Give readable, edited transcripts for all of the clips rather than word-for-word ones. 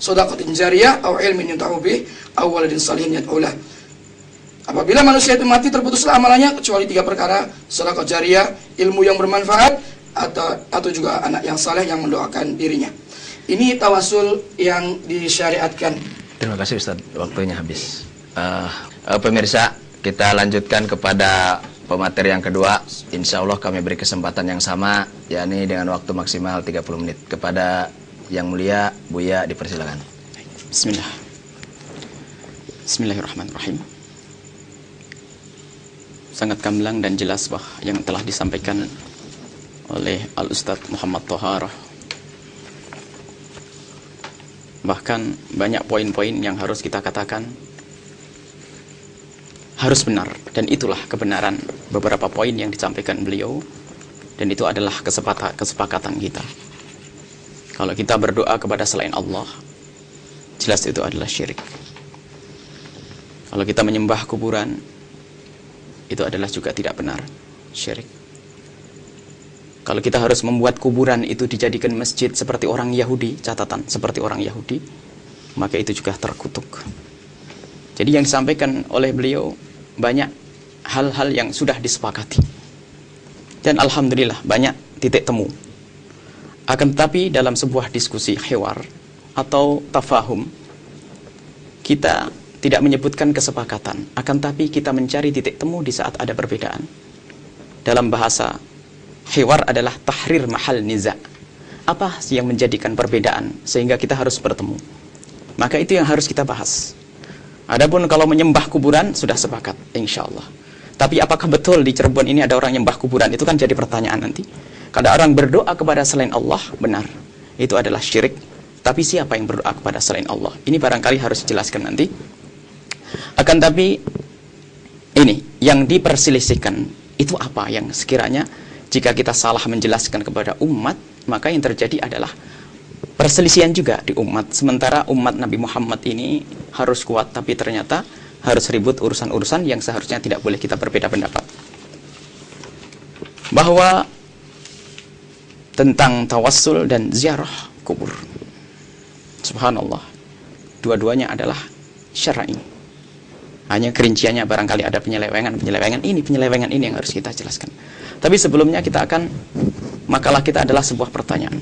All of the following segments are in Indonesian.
shadaqatin jariyah aw ilmin yunta'u bih aw waladin shalihin yad'u lah. Apabila manusia itu mati, terputuslah amalannya kecuali 3 perkara: sedekah jariyah, ilmu yang bermanfaat, atau juga anak yang saleh yang mendoakan dirinya. Ini tawasul yang disyariatkan. Terima kasih Ustaz, waktunya habis. Pemirsa, kita lanjutkan kepada pemateri yang kedua. Insya Allah kami beri kesempatan yang sama, yakni dengan waktu maksimal 30 menit. Kepada yang mulia, Buya dipersilakan. Bismillah. Bismillahirrahmanirrahim. Sangat gamblang dan jelas yang telah disampaikan oleh Al-Ustadz Muhammad Thoharah. Bahkan banyak poin-poin yang harus kita katakan harus benar, dan itulah kebenaran beberapa poin yang disampaikan beliau, dan itu adalah kesepakatan kita. Kalau kita berdoa kepada selain Allah, jelas itu adalah syirik. Kalau kita menyembah kuburan, itu adalah juga tidak benar, syirik. Kalau kita harus membuat kuburan itu dijadikan masjid seperti orang Yahudi, catatan, seperti orang Yahudi, maka itu juga terkutuk. Jadi yang disampaikan oleh beliau banyak hal-hal yang sudah disepakati. Dan alhamdulillah banyak titik temu. Akan tetapi dalam sebuah diskusi hiwar atau tafahum, kita tidak menyebutkan kesepakatan, akan tapi kita mencari titik temu di saat ada perbedaan. Dalam bahasa hiwar adalah tahrir mahal niza. Apa yang menjadikan perbedaan sehingga kita harus bertemu? Maka itu yang harus kita bahas. Adapun kalau menyembah kuburan sudah sepakat, insya Allah. Tapi apakah betul di Cirebon ini ada orang nyembah kuburan? Itu kan jadi pertanyaan nanti. Kalau orang berdoa kepada selain Allah, benar, itu adalah syirik. Tapi siapa yang berdoa kepada selain Allah? Ini barangkali harus dijelaskan nanti. Akan tapi ini yang diperselisihkan itu apa yang sekiranya jika kita salah menjelaskan kepada umat, maka yang terjadi adalah perselisihan juga di umat. Sementara umat Nabi Muhammad ini harus kuat, tapi ternyata harus ribut urusan-urusan yang seharusnya tidak boleh kita berbeda pendapat. Bahwa tentang tawassul dan ziarah kubur, subhanallah, dua-duanya adalah syar'i. Hanya kerinciannya barangkali ada penyelewengan ini yang harus kita jelaskan. Tapi sebelumnya kita akan, makalah kita adalah sebuah pertanyaan.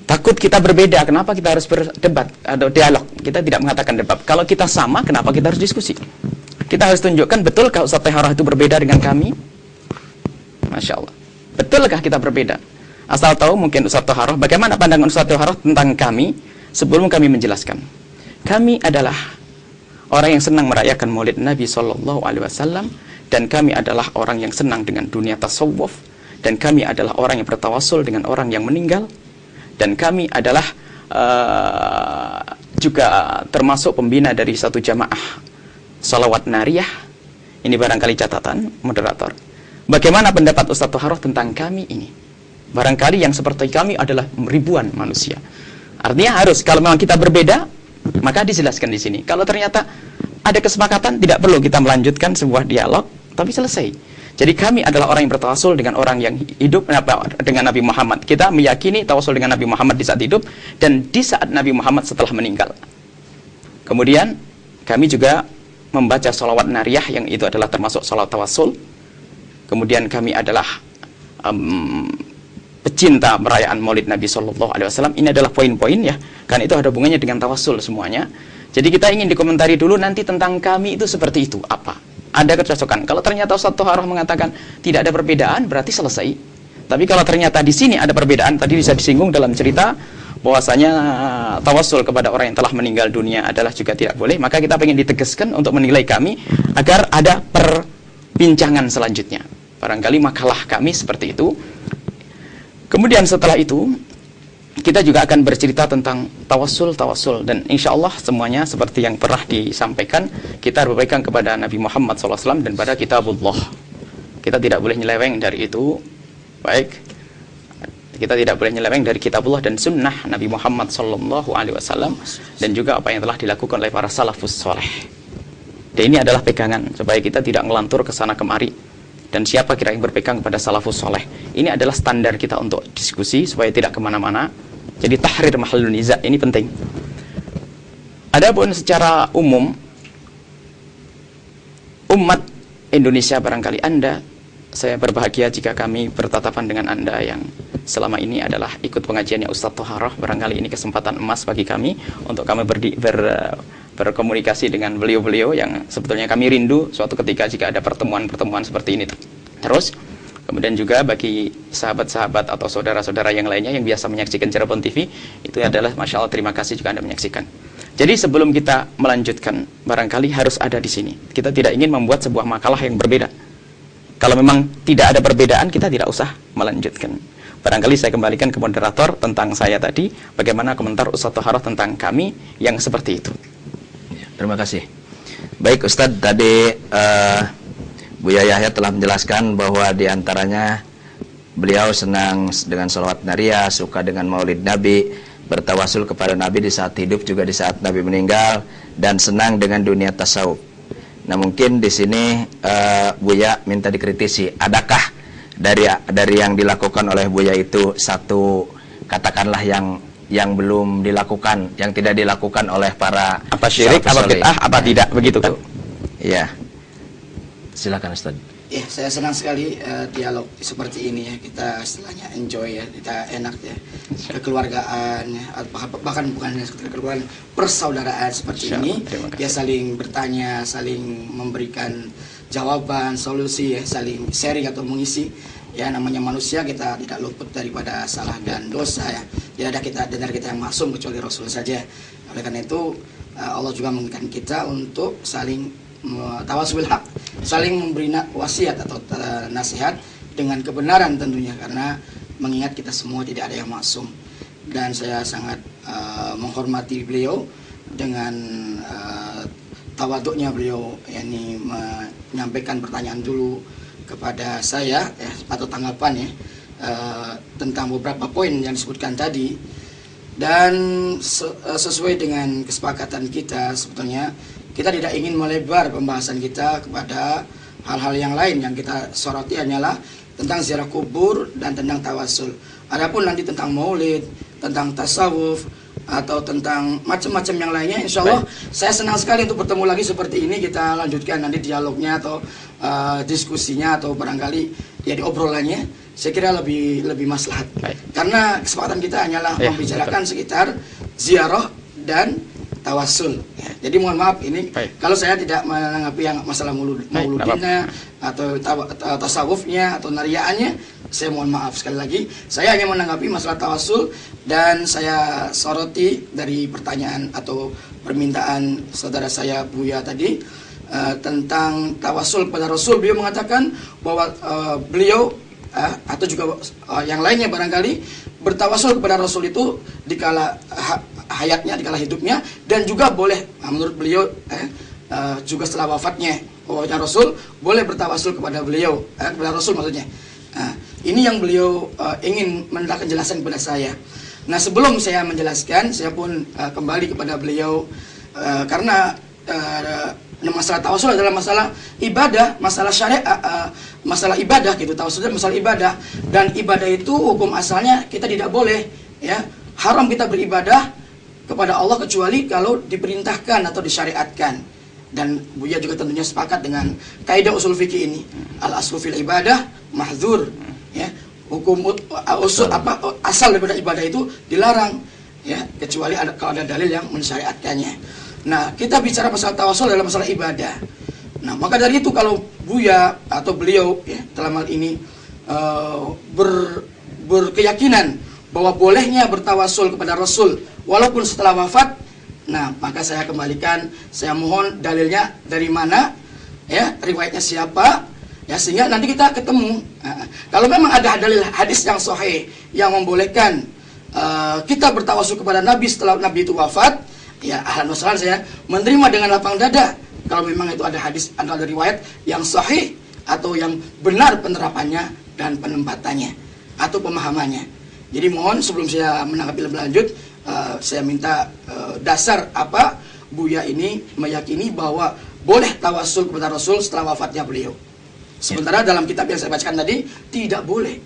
Takut kita berbeda, kenapa kita harus berdebat atau dialog? Kita tidak mengatakan debat. Kalau kita sama, kenapa kita harus diskusi? Kita harus tunjukkan, betulkah Ustaz Thoharah itu berbeda dengan kami? Masya Allah. Betulkah kita berbeda? Asal tahu mungkin Ustaz Thoharah, bagaimana pandangan Ustaz Thoharah tentang kami sebelum kami menjelaskan. Kami adalah orang yang senang merayakan maulid Nabi SAW, dan kami adalah orang yang senang dengan dunia tasawuf, dan kami adalah orang yang bertawasul dengan orang yang meninggal, dan kami adalah juga termasuk pembina dari satu jamaah salawat nariyah. Ini barangkali catatan moderator. Bagaimana pendapat Ustaz Thoharah tentang kami ini? Barangkali yang seperti kami adalah ribuan manusia. Artinya harus, kalau memang kita berbeda, maka dijelaskan di sini. Kalau ternyata ada kesepakatan, tidak perlu kita melanjutkan sebuah dialog, tapi selesai. Jadi kami adalah orang yang bertawasul dengan orang yang hidup dengan Nabi Muhammad. Kita meyakini tawasul dengan Nabi Muhammad di saat hidup dan di saat Nabi Muhammad setelah meninggal. Kemudian kami juga membaca sholawat nariyah, yang itu adalah termasuk sholawat tawasul. Kemudian kami adalah pecinta perayaan maulid Nabi SAW. Ini adalah poin-poin ya, karena itu ada hubungannya dengan tawasul semuanya. Jadi kita ingin dikomentari dulu nanti tentang kami itu seperti itu, apa? Ada kecocokan. Kalau ternyata Ustaz Thoharah mengatakan tidak ada perbedaan, berarti selesai. Tapi kalau ternyata di sini ada perbedaan, tadi bisa disinggung dalam cerita bahwasanya tawasul kepada orang yang telah meninggal dunia adalah juga tidak boleh, maka kita ingin ditegaskan untuk menilai kami agar ada perbincangan selanjutnya. Barangkali makalah kami seperti itu. Kemudian setelah itu kita juga akan bercerita tentang tawassul, dan insya Allah semuanya seperti yang pernah disampaikan, kita berpegang kepada Nabi Muhammad SAW dan pada kitabullah. Kita tidak boleh nyeleweng dari itu. Baik, kita tidak boleh nyeleweng dari kitabullah dan sunnah Nabi Muhammad SAW, dan juga apa yang telah dilakukan oleh para salafus soleh. Dan ini adalah pegangan supaya kita tidak ngelantur ke sana kemari. Dan siapa kira yang berpegang kepada salafus soleh. Ini adalah standar kita untuk diskusi supaya tidak kemana-mana. Jadi tahrir mahallun niza ini penting. Adapun secara umum umat Indonesia, barangkali Anda, saya berbahagia jika kami bertatapan dengan Anda yang selama ini adalah ikut pengajiannya Ustadz Toharoh. Barangkali ini kesempatan emas bagi kami untuk kami berkomunikasi dengan beliau-beliau yang sebetulnya kami rindu suatu ketika jika ada pertemuan-pertemuan seperti ini terus. Kemudian juga bagi sahabat-sahabat atau saudara-saudara yang lainnya yang biasa menyaksikan Cirebon TV, itu adalah Masya Allah, terima kasih juga Anda menyaksikan. Jadi sebelum kita melanjutkan, barangkali harus ada di sini. Kita tidak ingin membuat sebuah makalah yang berbeda. Kalau memang tidak ada perbedaan, kita tidak usah melanjutkan. Barangkali saya kembalikan ke moderator tentang saya tadi, bagaimana komentar Ustadz Toharoh tentang kami yang seperti itu. Ya, terima kasih. Baik Ustadz, tadi Buya Yahya telah menjelaskan bahwa diantaranya beliau senang dengan sholawat naria, suka dengan maulid Nabi, bertawasul kepada Nabi di saat hidup juga di saat Nabi meninggal, dan senang dengan dunia tasawuf. Nah mungkin di sini Buya minta dikritisi, adakah dari yang dilakukan oleh Buya itu satu katakanlah yang belum dilakukan, yang tidak dilakukan oleh para apa syirik, apa bid'ah, apa tidak, begitu kan? Iya. Silakan Ustaz. Ya, saya senang sekali dialog seperti ini ya. Kita istilahnya enjoy ya, kita enak ya. Kekeluargaan ya, bahkan bukan hanya kekeluargaan, persaudaraan seperti ini. Ya, saling bertanya, saling memberikan jawaban, solusi ya, saling sharing atau mengisi. Ya, namanya manusia, kita tidak luput daripada salah dan dosa ya. Tidak ada kita yang maksum kecuali Rasul saja. Oleh karena itu Allah juga mengingatkan kita untuk saling tawasul hak, saling memberi wasiat atau nasihat dengan kebenaran tentunya, karena mengingat kita semua tidak ada yang maksum. Dan saya sangat menghormati beliau dengan tawaduknya beliau, yakni menyampaikan pertanyaan dulu kepada saya ya, atau tanggapan ya tentang beberapa poin yang disebutkan tadi. Dan sesuai dengan kesepakatan kita, sebetulnya kita tidak ingin melebar pembahasan kita kepada hal-hal yang lain. Yang kita soroti hanyalah tentang ziarah kubur dan tentang tawasul. Adapun nanti tentang maulid, tentang tasawuf, atau tentang macam-macam yang lainnya, insya Allah saya senang sekali untuk bertemu lagi seperti ini. Kita lanjutkan nanti dialognya atau diskusinya, atau barangkali ya obrolannya. Saya kira lebih maslahat. Karena kesepakatan kita hanyalah membicarakan sekitar ziarah dan tawasul ya. Jadi mohon maaf ini kalau saya tidak menanggapi yang masalah mauludnya atau tasawufnya atau nariaannya, saya mohon maaf sekali lagi. Saya hanya menanggapi masalah tawasul, dan saya soroti dari pertanyaan atau permintaan saudara saya Buya tadi tentang tawasul kepada Rasul. Beliau mengatakan bahwa beliau atau juga yang lainnya barangkali bertawasul kepada Rasul itu dikala hayatnya, dikala hidupnya, dan juga boleh menurut beliau juga setelah wafatnya, bahwa Rasul boleh bertawasul kepada beliau, kepada Rasul maksudnya. Ini yang beliau ingin mendapatkan penjelasan kepada saya. Nah sebelum saya menjelaskan, saya pun kembali kepada beliau karena masalah tawasul adalah masalah ibadah, masalah syariat, masalah ibadah gitu. Tawasul adalah masalah ibadah, dan ibadah itu hukum asalnya kita tidak boleh ya, haram kita beribadah kepada Allah kecuali kalau diperintahkan atau disyariatkan. Dan Buya juga tentunya sepakat dengan kaidah usul fikih ini, al aslu fil ibadah mahdzur ya, hukum usul asal daripada ibadah itu dilarang ya, kecuali kalau ada dalil yang mensyariatkannya. Nah, kita bicara masalah tawasul adalah masalah ibadah. Nah, maka dari itu kalau Buya atau beliau ya dalam hal ini berkeyakinan bahwa bolehnya bertawasul kepada Rasul walaupun setelah wafat, nah maka saya kembalikan, saya mohon dalilnya dari mana ya, riwayatnya siapa ya, sehingga nanti kita ketemu. Kalau memang ada dalil hadis yang sahih yang membolehkan kita bertawasul kepada Nabi setelah Nabi itu wafat, ya ahlan wa sahlan, saya menerima dengan lapang dada. Kalau memang itu ada hadis, ada riwayat yang sahih atau yang benar penerapannya dan penempatannya atau pemahamannya. Jadi mohon sebelum saya menanggapi lebih lanjut, saya minta dasar apa Buya ini meyakini bahwa boleh tawasul kepada Rasul setelah wafatnya beliau. Sementara dalam kitab yang saya bacakan tadi tidak boleh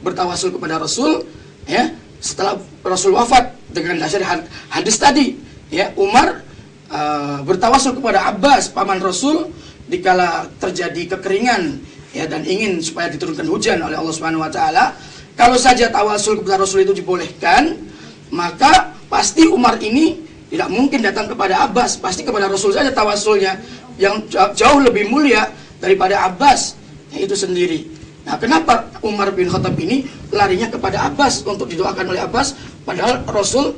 bertawasul kepada Rasul ya, setelah Rasul wafat dengan dasar hadis tadi, ya, Umar bertawasul kepada Abbas paman Rasul dikala terjadi kekeringan, ya, dan ingin supaya diturunkan hujan oleh Allah Subhanahu wa taala. Kalau saja tawasul kepada Rasul itu dibolehkan, maka pasti Umar ini tidak mungkin datang kepada Abbas, pasti kepada Rasul saja tawasulnya, yang jauh lebih mulia daripada Abbas itu sendiri. Nah, kenapa Umar bin Khattab ini larinya kepada Abbas untuk didoakan oleh Abbas, padahal Rasul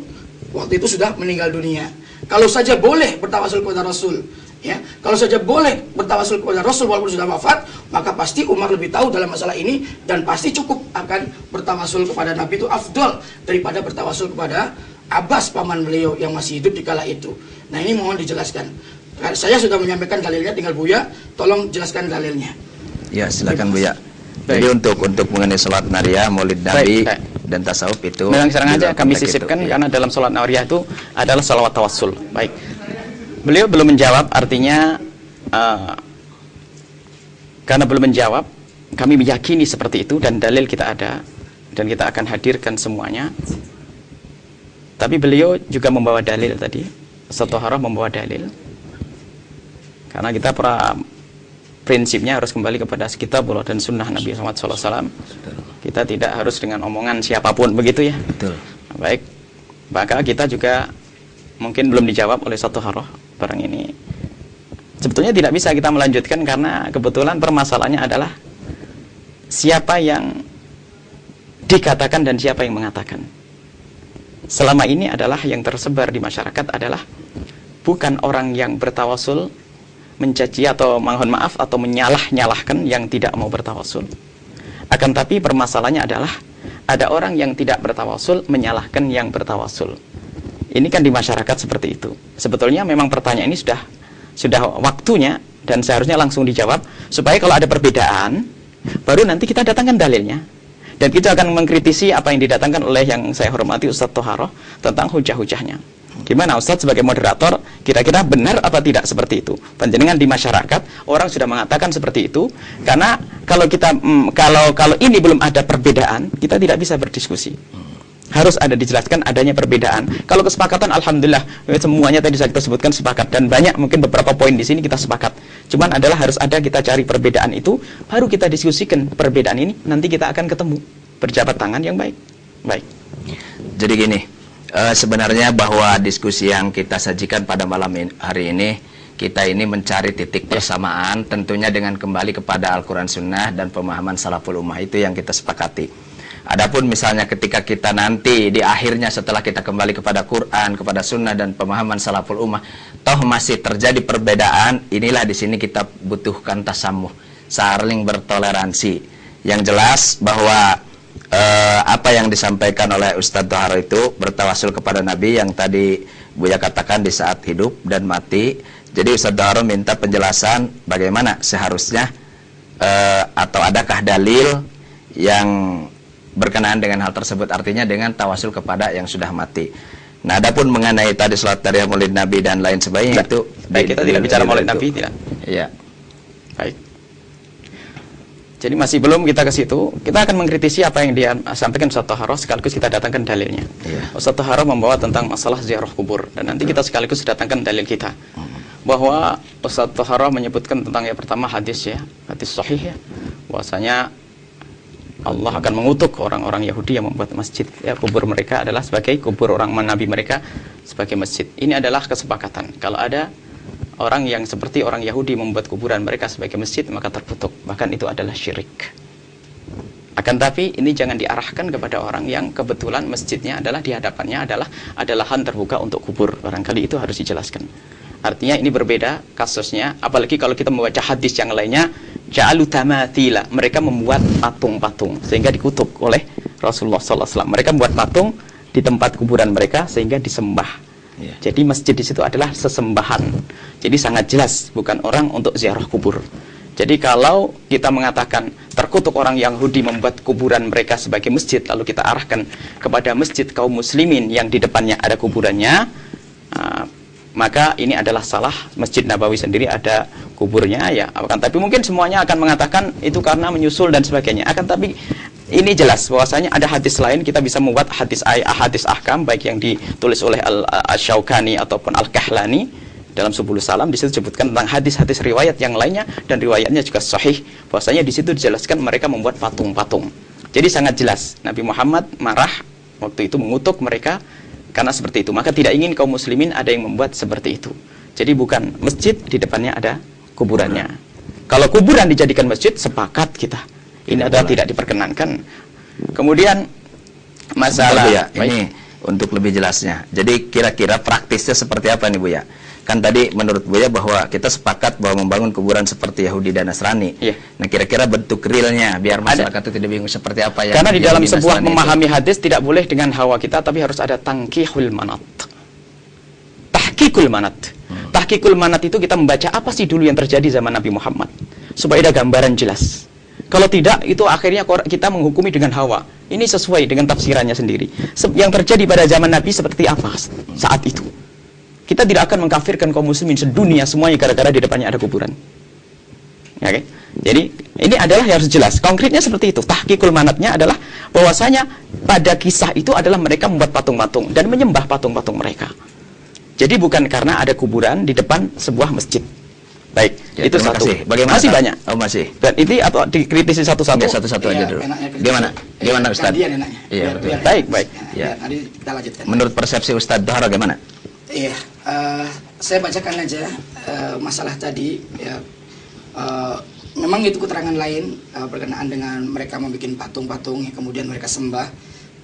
waktu itu sudah meninggal dunia? Kalau saja boleh bertawasul kepada Rasul, ya, kalau saja boleh bertawasul kepada Rasul walaupun sudah wafat, maka pasti Umar lebih tahu dalam masalah ini dan pasti cukup akan bertawasul kepada Nabi itu afdol daripada bertawasul kepada Abbas paman beliau yang masih hidup di kala itu. Nah, ini mohon dijelaskan. Saya sudah menyampaikan dalilnya, tinggal Buya tolong jelaskan dalilnya. Ya, silakan Buya. Jadi untuk mengenai sholat nariyah, maulid Nabi dan tasawuf itu memang serang aja kami sisipkan itu, karena dalam sholat nariyah itu adalah sholawat tawassul. Baik. Beliau belum menjawab, artinya karena belum menjawab, kami meyakini seperti itu dan dalil kita ada dan kita akan hadirkan semuanya. Tapi beliau juga membawa dalil tadi, Ustaz Thaharah membawa dalil. Karena kita prinsipnya harus kembali kepada kitabullah dan sunnah Nabi Muhammad SAW. Kita tidak harus dengan omongan siapapun, begitu ya. Betul. Baik. Maka kita juga mungkin belum dijawab oleh Ustaz Thaharah barang ini. Sebetulnya tidak bisa kita melanjutkan karena kebetulan permasalahannya adalah siapa yang dikatakan dan siapa yang mengatakan. Selama ini adalah yang tersebar di masyarakat adalah bukan orang yang bertawasul mencaci atau mohon maaf atau menyalah-nyalahkan yang tidak mau bertawasul. Akan tapi permasalahannya adalah ada orang yang tidak bertawasul menyalahkan yang bertawasul. Ini kan di masyarakat seperti itu. Sebetulnya memang pertanyaan ini sudah waktunya dan seharusnya langsung dijawab supaya kalau ada perbedaan baru nanti kita datangkan dalilnya. Dan kita akan mengkritisi apa yang didatangkan oleh yang saya hormati Ustaz Thaharah tentang hujah-hujahnya. Gimana Ustaz sebagai moderator, kira-kira benar apa tidak seperti itu? Panjenengan di masyarakat orang sudah mengatakan seperti itu, karena kalau kita kalau ini belum ada perbedaan, kita tidak bisa berdiskusi. Harus ada dijelaskan adanya perbedaan. Kalau kesepakatan alhamdulillah semuanya tadi saya kita sebutkan sepakat dan banyak mungkin beberapa poin di sini kita sepakat. Cuman adalah harus ada kita cari perbedaan itu, baru kita diskusikan perbedaan ini, nanti kita akan ketemu berjabat tangan yang baik. Baik. Jadi gini, sebenarnya bahwa diskusi yang kita sajikan pada malam hari ini, kita ini mencari titik persamaan tentunya dengan kembali kepada Al-Quran Sunnah dan pemahaman salaful ummah, itu yang kita sepakati. Adapun misalnya ketika kita nanti di akhirnya setelah kita kembali kepada Quran, kepada Sunnah dan pemahaman salaful ummah, toh masih terjadi perbedaan, inilah di sini kita butuhkan tasamuh, saling bertoleransi. Yang jelas bahwa apa yang disampaikan oleh Ustaz Thaharah itu bertawasul kepada Nabi yang tadi Buya katakan di saat hidup dan mati. Jadi Ustaz Thaharah minta penjelasan bagaimana seharusnya atau adakah dalil yang berkenaan dengan hal tersebut, artinya dengan tawasul kepada yang sudah mati. Nah, adapun mengenai tadi salat tariyah maulid Nabi dan lain sebagainya itu baik, kita tidak bicara maulid Nabi, tidak. Iya. Baik. Jadi masih belum kita ke situ. Kita akan mengkritisi apa yang dia sampaikan Ustaz Thaharah sekaligus kita datangkan dalilnya. Iya. Ustaz Thaharah membawa tentang masalah ziarah kubur dan nanti kita sekaligus datangkan dalil kita. Bahwa Ustaz Thaharah menyebutkan tentang yang pertama hadis ya, hadis sahih ya. Bahwasanya Allah akan mengutuk orang-orang Yahudi yang membuat masjid ya, kubur mereka adalah sebagai kubur orang nabi mereka sebagai masjid. Ini adalah kesepakatan. Kalau ada orang yang seperti orang Yahudi membuat kuburan mereka sebagai masjid, maka terkutuk. Bahkan itu adalah syirik. Akan tapi ini jangan diarahkan kepada orang yang kebetulan masjidnya adalah di hadapannya adalah lahan terbuka untuk kubur. Barangkali itu harus dijelaskan. Artinya ini berbeda kasusnya, apalagi kalau kita membaca hadis yang lainnya, ja'alu tamathila, mereka membuat patung-patung sehingga dikutuk oleh Rasulullah SAW. Mereka membuat patung di tempat kuburan mereka sehingga disembah. Jadi masjid di situ adalah sesembahan. Jadi sangat jelas bukan orang untuk ziarah kubur. Jadi kalau kita mengatakan terkutuk orang Yahudi membuat kuburan mereka sebagai masjid, lalu kita arahkan kepada masjid kaum muslimin yang di depannya ada kuburannya, maka ini adalah salah. Masjid Nabawi sendiri ada kuburnya ya. Akan tapi mungkin semuanya akan mengatakan itu karena menyusul dan sebagainya. Akan tapi ini jelas bahwasanya ada hadis lain, kita bisa membuat hadis ahkam baik yang ditulis oleh Al-Syaukani ataupun Al-Kahlani dalam Subul Salam. Di situ disebutkan tentang hadis-hadis riwayat yang lainnya dan riwayatnya juga sahih bahwasanya di situ dijelaskan mereka membuat patung-patung. Jadi sangat jelas Nabi Muhammad marah waktu itu, mengutuk mereka karena seperti itu. Maka tidak ingin kaum muslimin ada yang membuat seperti itu. Jadi bukan masjid di depannya ada kuburannya. Kalau kuburan dijadikan masjid, sepakat kita. Ini adalah tidak diperkenankan. Kemudian masalah ya, ini untuk lebih jelasnya. Jadi kira-kira praktisnya seperti apa nih Bu ya? Kan tadi menurut Buya bahwa kita sepakat bahwa membangun kuburan seperti Yahudi dan Nasrani. Iya. Nah kira-kira bentuk realnya biar masyarakat itu tidak bingung seperti apa ya? Karena di dalam sebuah memahami hadis tidak boleh dengan hawa kita, tapi harus ada tangkihul manat. Tahqiqul manat. Tahqiqul manat itu kita membaca apa sih dulu yang terjadi zaman Nabi Muhammad supaya ada gambaran jelas. Kalau tidak, itu akhirnya kita menghukumi dengan hawa. Ini sesuai dengan tafsirannya sendiri. Yang terjadi pada zaman Nabi seperti apa saat itu? Kita tidak akan mengkafirkan kaum muslimin sedunia semuanya gara-gara di depannya ada kuburan. Ya, okay? Jadi ini adalah yang harus jelas. Konkretnya seperti itu. Tahqiqul manatnya adalah bahwasanya pada kisah itu adalah mereka membuat patung-patung dan menyembah patung-patung mereka. Jadi bukan karena ada kuburan di depan sebuah masjid. Baik, ya, itu satu. Bagaimana masih banyak. Oh, masih. Dan ini atau dikritisi satu-satu? Ya, satu-satu aja dulu. Gimana Ustaz? Iya, betul. Baik. Ya. Nanti kita lanjutkan. Menurut persepsi Ustaz Dhahra gimana? Iya, saya bacakan aja masalah tadi. Ya, memang itu keterangan lain berkenaan dengan mereka membuat patung-patung yang kemudian mereka sembah.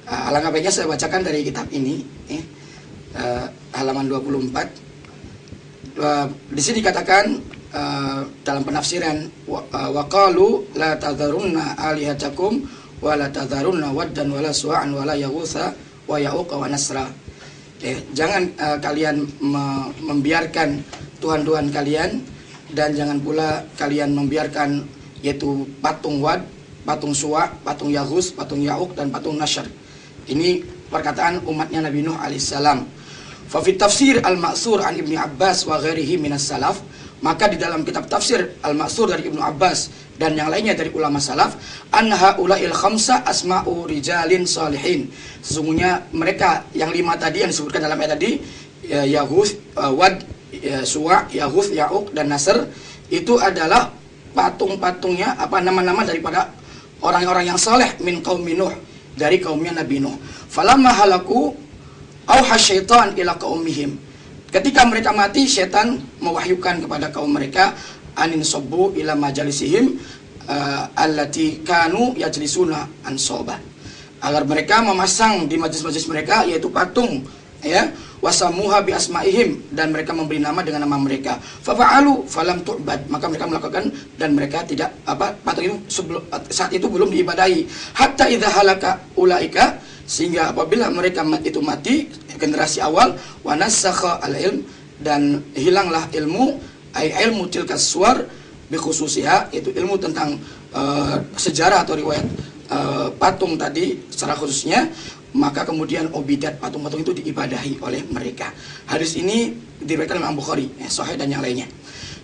Alangkah baiknya saya bacakan dari kitab ini, halaman 24. Di sini dikatakan dalam penafsiran waqalu la tadharunna alihatakum wa la tadharunna waddan wa la su'an wa la yaghutsa wa ya'uq wa nasra. Jangan kalian membiarkan tuhan-tuhan kalian, dan jangan pula kalian membiarkan yaitu patung Wad, patung Suwa, patung Yaghus, patung Ya'uq dan patung Nasr. Ini perkataan umatnya Nabi Nuh alaihissalam. Fa fi tafsir al-ma'sur an Ibnu Abbas wa ghairihi minas salaf, maka di dalam kitab tafsir al-ma'sur dari Ibnu Abbas dan yang lainnya dari ulama salaf, anha ulail khamsa asma'u rijalin salihin. Sesungguhnya mereka yang 5 tadi yang disebutkan dalam ayat tadi, Yaghus, Wad, Suwa, Yaghus, Ya'uq dan Nasr, itu adalah patung-patungnya nama-nama daripada orang-orang yang saleh min qaumi Nuh, dari kaumnya Nabi Nuh. Falamma halaku auha syaitan ila qaumihim. Ketika mereka mati, setan mewahyukan kepada kaum mereka, anin sabbu ila majalisihim allati kanu yajlisuna ansoba, agar mereka memasang di majlis-majlis mereka yaitu patung, ya, wasamuha bi asmaihim, dan mereka memberi nama dengan nama mereka. Fafa'alu falam tu'bad, maka mereka melakukan dan mereka tidak patung itu saat itu belum diibadahi. Hatta idza halaka ulaika, sehingga apabila mereka itu mati, generasi awal, wa nasakha al-ilm, dan hilanglah ilmu, ay ilmu tilkas suwar bi khususiha, itu ilmu tentang sejarah atau riwayat patung tadi secara khususnya, maka kemudian obidat patung-patung itu diibadahi oleh mereka. Hadis ini diriwayatkan oleh Imam Bukhari, sahih dan yang lainnya.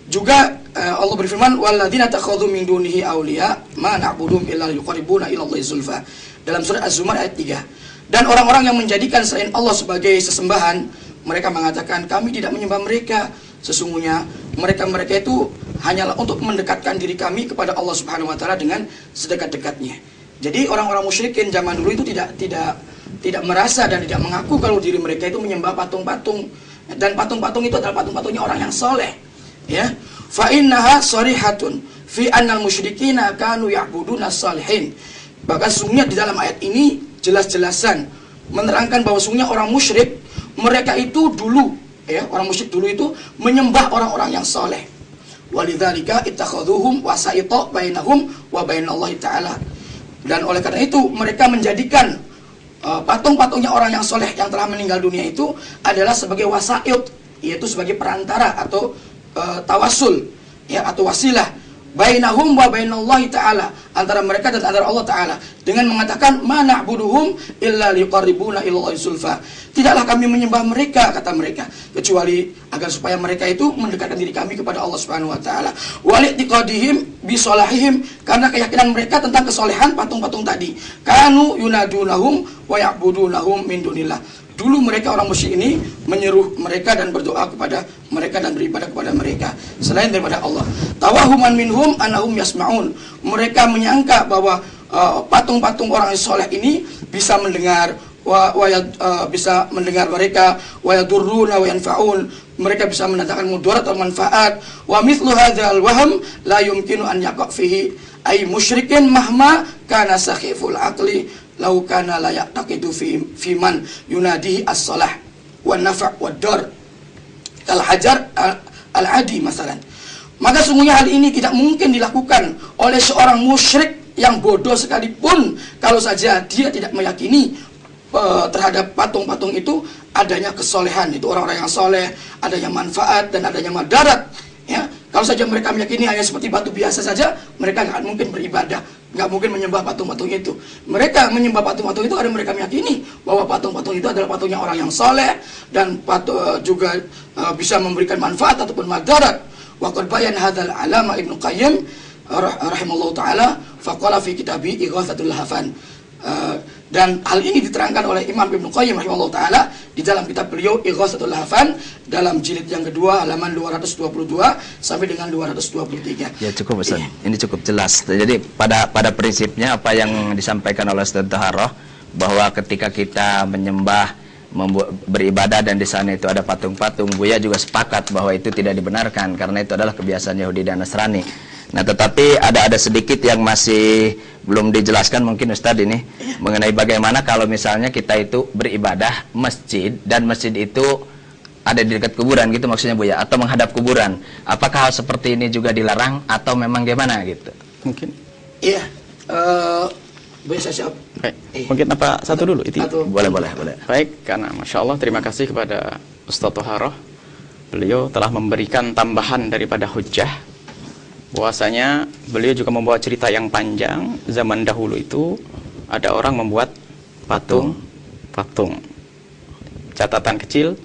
Juga Allah berfirman, walladzina takhadhu min dunihi awliya ma na'buduhum illa yuqarribuna ila Allahi zulfa, dalam surat Az-Zumar ayat 3. Dan orang-orang yang menjadikan selain Allah sebagai sesembahan, mereka mengatakan kami tidak menyembah mereka, sesungguhnya mereka itu hanyalah untuk mendekatkan diri kami kepada Allah Subhanahu wa taala dengan sedekat-dekatnya. Jadi orang-orang musyrikin zaman dulu itu tidak merasa dan tidak mengaku kalau diri mereka itu menyembah patung-patung, dan patung-patung itu adalah patung-patungnya orang yang soleh, ya. Fa innaha sharihatun fi annal musyrikina kanu ya'buduna salihin. Bahkan sungguhnya di dalam ayat ini jelas-jelasan menerangkan bahwa sungguhnya orang musyrik mereka itu dulu, ya, orang musyrik dulu itu menyembah orang-orang yang soleh. Walidzalika ittakhadhuhum wasaita bainahum wa bainallahi ta'ala. Dan oleh karena itu mereka menjadikan patung-patungnya orang yang soleh yang telah meninggal dunia itu adalah sebagai wasait, yaitu sebagai perantara atau tawasul, ya, atau wasilah, bainahum wa bainallahi ta'ala, antara mereka dan antara Allah Ta'ala, dengan mengatakan ma na'buduhum illa liqarribuna ilallahi zulfa, tidaklah kami menyembah mereka, kata mereka, kecuali agar supaya mereka itu mendekatkan diri kami kepada Allah Subhanahu wa taala. Wali'tiqadihim bi salahihim karena keyakinan mereka tentang kesolehan patung-patung tadi. Kanu yunadunahum wa ya'budunahum min dunillah. Dulu mereka orang musyrik ini menyeru mereka dan berdoa kepada mereka dan beribadah kepada mereka selain daripada Allah. Tawahuman minhum anahum yasma'un. Mereka menyangka bahwa patung-patung orang yang soleh ini bisa mendengar, bisa mendengar mereka, wa yadurruna wa yanfa'un. Mereka bisa mendatangkan mudarat atau manfaat. Wa mithlu hadzal waham la yumkinu an yaqa fihi ay musyrikin mahma kana sakhiful aqli law kana la yaqtaqidu fi man yunadihi as-salah wa nafa' wa dar kal hajar al-adi masalan. Maka sungguhnya hal ini tidak mungkin dilakukan oleh seorang musyrik yang bodoh sekalipun kalau saja dia tidak meyakini terhadap patung-patung itu adanya kesolehan, itu orang-orang yang soleh, adanya manfaat dan adanya madarat. Ya, kalau saja mereka meyakini hanya seperti batu biasa saja, mereka nggak mungkin beribadah, nggak mungkin menyembah patung-patung itu. Mereka menyembah patung-patung itu karena mereka meyakini bahwa patung-patung itu adalah patungnya orang yang soleh dan juga bisa memberikan manfaat ataupun madarat. Wa qad bayan hadzal alama Ibnu Qayyim rahimallahu taala faqala fi kitabi Ighatsatul Lahfan. Dan hal ini diterangkan oleh Imam Ibnu Qayyim rahimahullah ta'ala di dalam kitab beliau Ighatsatul Lahfan dalam jilid yang kedua halaman 222 sampai dengan 223. Ya cukup Ustaz, ini cukup jelas. Jadi pada prinsipnya apa yang disampaikan oleh Ustaz Taharah bahwa ketika kita menyembah, beribadah dan di sana itu ada patung-patung, Buya juga sepakat bahwa itu tidak dibenarkan karena itu adalah kebiasaan Yahudi dan Nasrani. Nah, tetapi ada sedikit yang masih belum dijelaskan mungkin Ustadz ini mengenai bagaimana kalau misalnya kita itu beribadah masjid dan masjid itu ada di dekat kuburan gitu maksudnya Bu ya, atau menghadap kuburan. Apakah hal seperti ini juga dilarang atau memang gimana gitu? Mungkin. Iya. Bu saya siap. Baik. Mungkin apa satu dulu itu? Boleh. Baik, karena Masya Allah terima kasih kepada Ustadz Toharoh. Beliau telah memberikan tambahan daripada hujjah. Bahwasanya beliau juga membawa cerita yang panjang. Zaman dahulu itu ada orang membuat patung. Catatan kecil,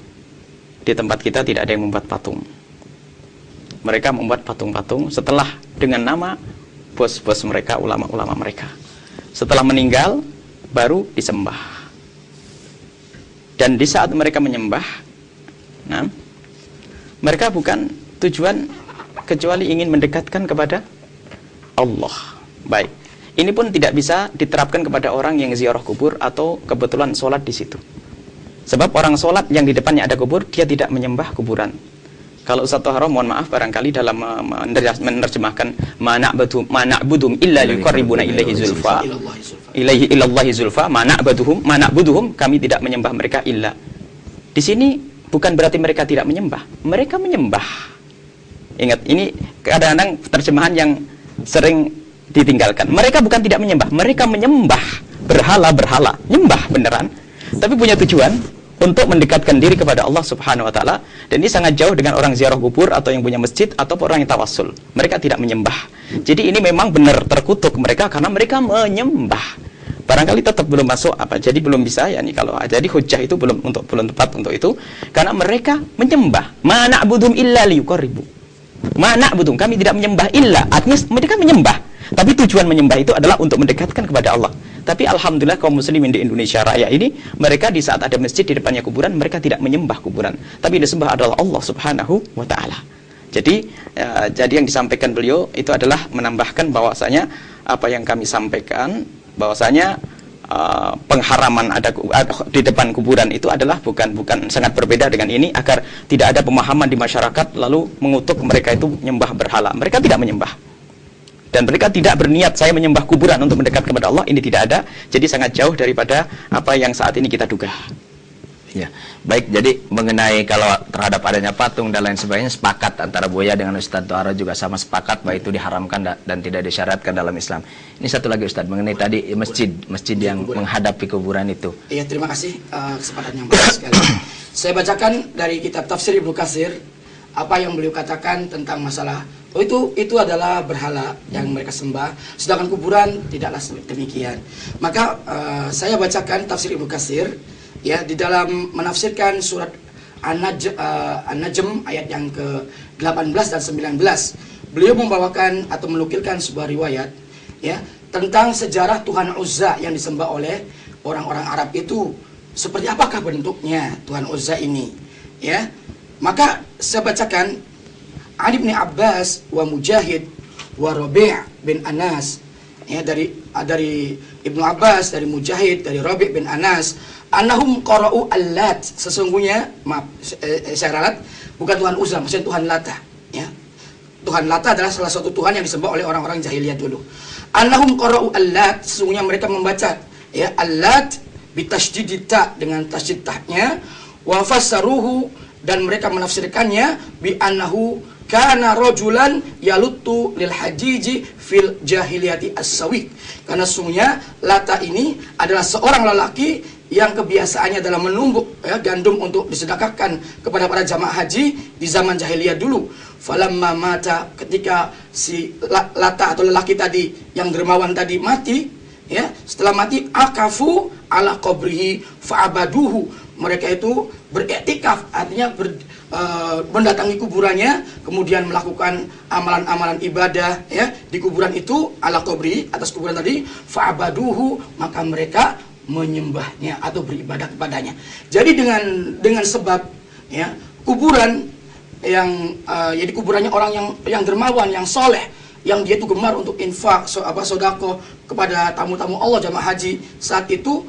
di tempat kita tidak ada yang membuat patung. Mereka membuat patung-patung setelah dengan nama bos-bos mereka, ulama-ulama mereka. Setelah meninggal baru disembah. Dan di saat mereka menyembah, nah, mereka bukan tujuan kecuali ingin mendekatkan kepada Allah. Baik. Ini pun tidak bisa diterapkan kepada orang yang ziarah kubur atau kebetulan sholat di situ. Sebab orang sholat yang di depannya ada kubur, dia tidak menyembah kuburan. Kalau Ustaz Toharoh, mohon maaf barangkali dalam menerjemahkan mana'budum illa liqarribuna ilaihi zulfa. Ilaihi ilallahi zulfa, mana'buduhum, kami tidak menyembah mereka illa. Di sini bukan berarti mereka tidak menyembah, mereka menyembah. Ingat, ini kadang-kadang terjemahan yang sering ditinggalkan. Mereka bukan tidak menyembah, mereka menyembah berhala-berhala, nyembah beneran, tapi punya tujuan untuk mendekatkan diri kepada Allah Subhanahu wa taala. Dan ini sangat jauh dengan orang ziarah kubur atau yang punya masjid atau orang yang tawassul. Mereka tidak menyembah. Jadi ini memang benar terkutuk mereka karena mereka menyembah. Barangkali tetap belum masuk apa. Jadi belum bisa ya nih kalau jadi hujjah itu belum tepat untuk itu karena mereka menyembah. Ma na'budum illa liyuqarribu. Mana betul kami tidak menyembah illa, artinya mereka menyembah, tapi tujuan menyembah itu adalah untuk mendekatkan kepada Allah. Tapi alhamdulillah kaum muslimin di Indonesia Raya ini, mereka di saat ada masjid di depannya kuburan, mereka tidak menyembah kuburan, tapi disembah adalah Allah Subhanahu wa taala. Jadi yang disampaikan beliau itu adalah menambahkan bahwasanya apa yang kami sampaikan bahwasanya pengharaman ada di depan kuburan itu adalah bukan sangat berbeda dengan ini agar tidak ada pemahaman di masyarakat lalu mengutuk mereka itu menyembah berhala. Mereka tidak menyembah dan mereka tidak berniat saya menyembah kuburan untuk mendekat kepada Allah, ini tidak ada. Jadi sangat jauh daripada apa yang saat ini kita duga. Ya, baik. Jadi mengenai kalau terhadap adanya patung dan lain sebagainya, sepakat antara Buya dengan Ustadz Toharoh juga sama sepakat bahwa itu diharamkan dan tidak disyaratkan dalam Islam. Ini satu lagi Ustadz mengenai tadi masjid yang menghadapi kuburan itu. Iya, terima kasih kesempatan yang bagus sekali. Saya bacakan dari kitab Tafsir Ibnu Katsir apa yang beliau katakan tentang masalah itu adalah berhala yang mereka sembah, sedangkan kuburan tidaklah demikian. Maka saya bacakan Tafsir Ibnu Katsir ya di dalam menafsirkan surat An-Najm ayat yang ke-18 dan 19. Beliau membawakan atau menukilkan sebuah riwayat ya tentang sejarah Tuhan Uzza yang disembah oleh orang-orang Arab itu. Seperti apakah bentuknya Tuhan Uzza ini? Ya, maka saya bacakan Ali bin Abbas wa Mujahid wa Rabi' bin Anas, ya dari Ibnu Abbas, dari Mujahid, dari Rabi' bin Anas, annahum qara'u Allat, sesungguhnya maaf saya ralat, bukan Tuhan Uzza, maksudnya Tuhan Lata, ya. Tuhan Lata adalah salah satu Tuhan yang disembah oleh orang-orang jahiliyah dulu. Annahum qara'u Allat, sesungguhnya mereka membaca ya Allat bitasydid ta, dengan tasydid ta-nya, wa fassaruhu, dan mereka menafsirkannya bi annahu kana rajulan yaluttu lil hajiji fil jahiliyati as-sawiq, karena sesungguhnya Lata ini adalah seorang lelaki yang kebiasaannya adalah menumbuk ya, gandum untuk disedekahkan kepada para jamaah haji di zaman jahiliyah dulu. Falamma mata, ketika si Lata atau lelaki tadi yang dermawan tadi mati, ya setelah mati, akafu ala qabrihi fa'abaduhu, mereka itu beriktikaf, artinya mendatangi kuburannya, kemudian melakukan amalan-amalan ibadah ya di kuburan itu, ala qabri, atas kuburan tadi, fa'abaduhu, maka mereka menyembahnya atau beribadah kepadanya. Jadi dengan sebab ya kuburan yang jadi kuburannya orang yang dermawan, yang soleh, yang dia itu gemar untuk infak, sodako kepada tamu-tamu Allah jamaah haji saat itu,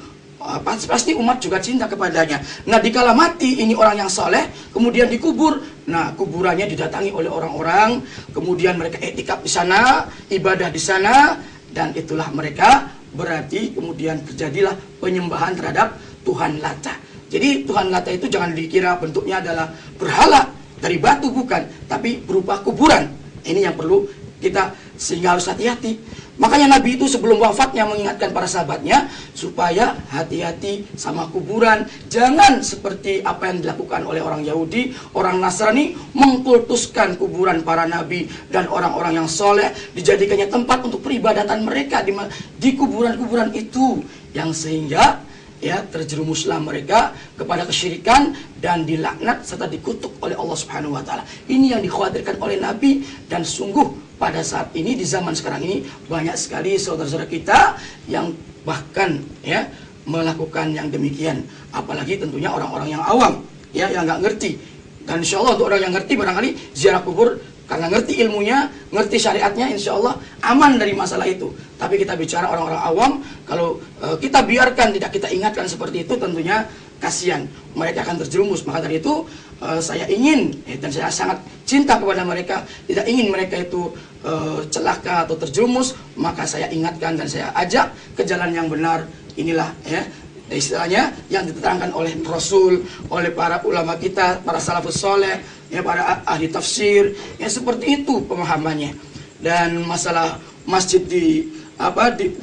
pasti umat juga cinta kepadanya. Nah dikala mati ini orang yang soleh kemudian dikubur, nah kuburannya didatangi oleh orang-orang, kemudian mereka iktikaf di sana, ibadah di sana, dan itulah mereka berarti kemudian terjadilah penyembahan terhadap Tuhan Lata. Jadi Tuhan Lata itu jangan dikira bentuknya adalah berhala dari batu, bukan, tapi berupa kuburan. Ini yang perlu kita sehingga harus hati-hati. Makanya Nabi itu sebelum wafatnya mengingatkan para sahabatnya supaya hati-hati sama kuburan. Jangan seperti apa yang dilakukan oleh orang Yahudi, orang Nasrani, mengkultuskan kuburan para nabi dan orang-orang yang soleh, dijadikannya tempat untuk peribadatan mereka di kuburan-kuburan itu, yang sehingga ya terjerumuslah mereka kepada kesyirikan dan dilaknat serta dikutuk oleh Allah Subhanahu wa taala. Ini yang dikhawatirkan oleh Nabi, dan sungguh pada saat ini di zaman sekarang ini banyak sekali saudara-saudara kita yang bahkan ya melakukan yang demikian, apalagi tentunya orang-orang yang awam ya yang nggak ngerti. Dan insya Allah untuk orang yang ngerti barangkali ziarah kubur karena ngerti ilmunya, ngerti syariatnya, insya Allah aman dari masalah itu. Tapi kita bicara orang-orang awam, kalau kita biarkan, tidak kita ingatkan seperti itu, tentunya kasihan, mereka akan terjerumus. Maka dari itu saya ingin dan saya sangat cinta kepada mereka, tidak ingin mereka itu celaka atau terjerumus, maka saya ingatkan dan saya ajak ke jalan yang benar. Inilah ya istilahnya yang diterangkan oleh Rasul, oleh para ulama kita, para salafus soleh, ya para ahli tafsir, ya seperti itu pemahamannya. Dan masalah masjid di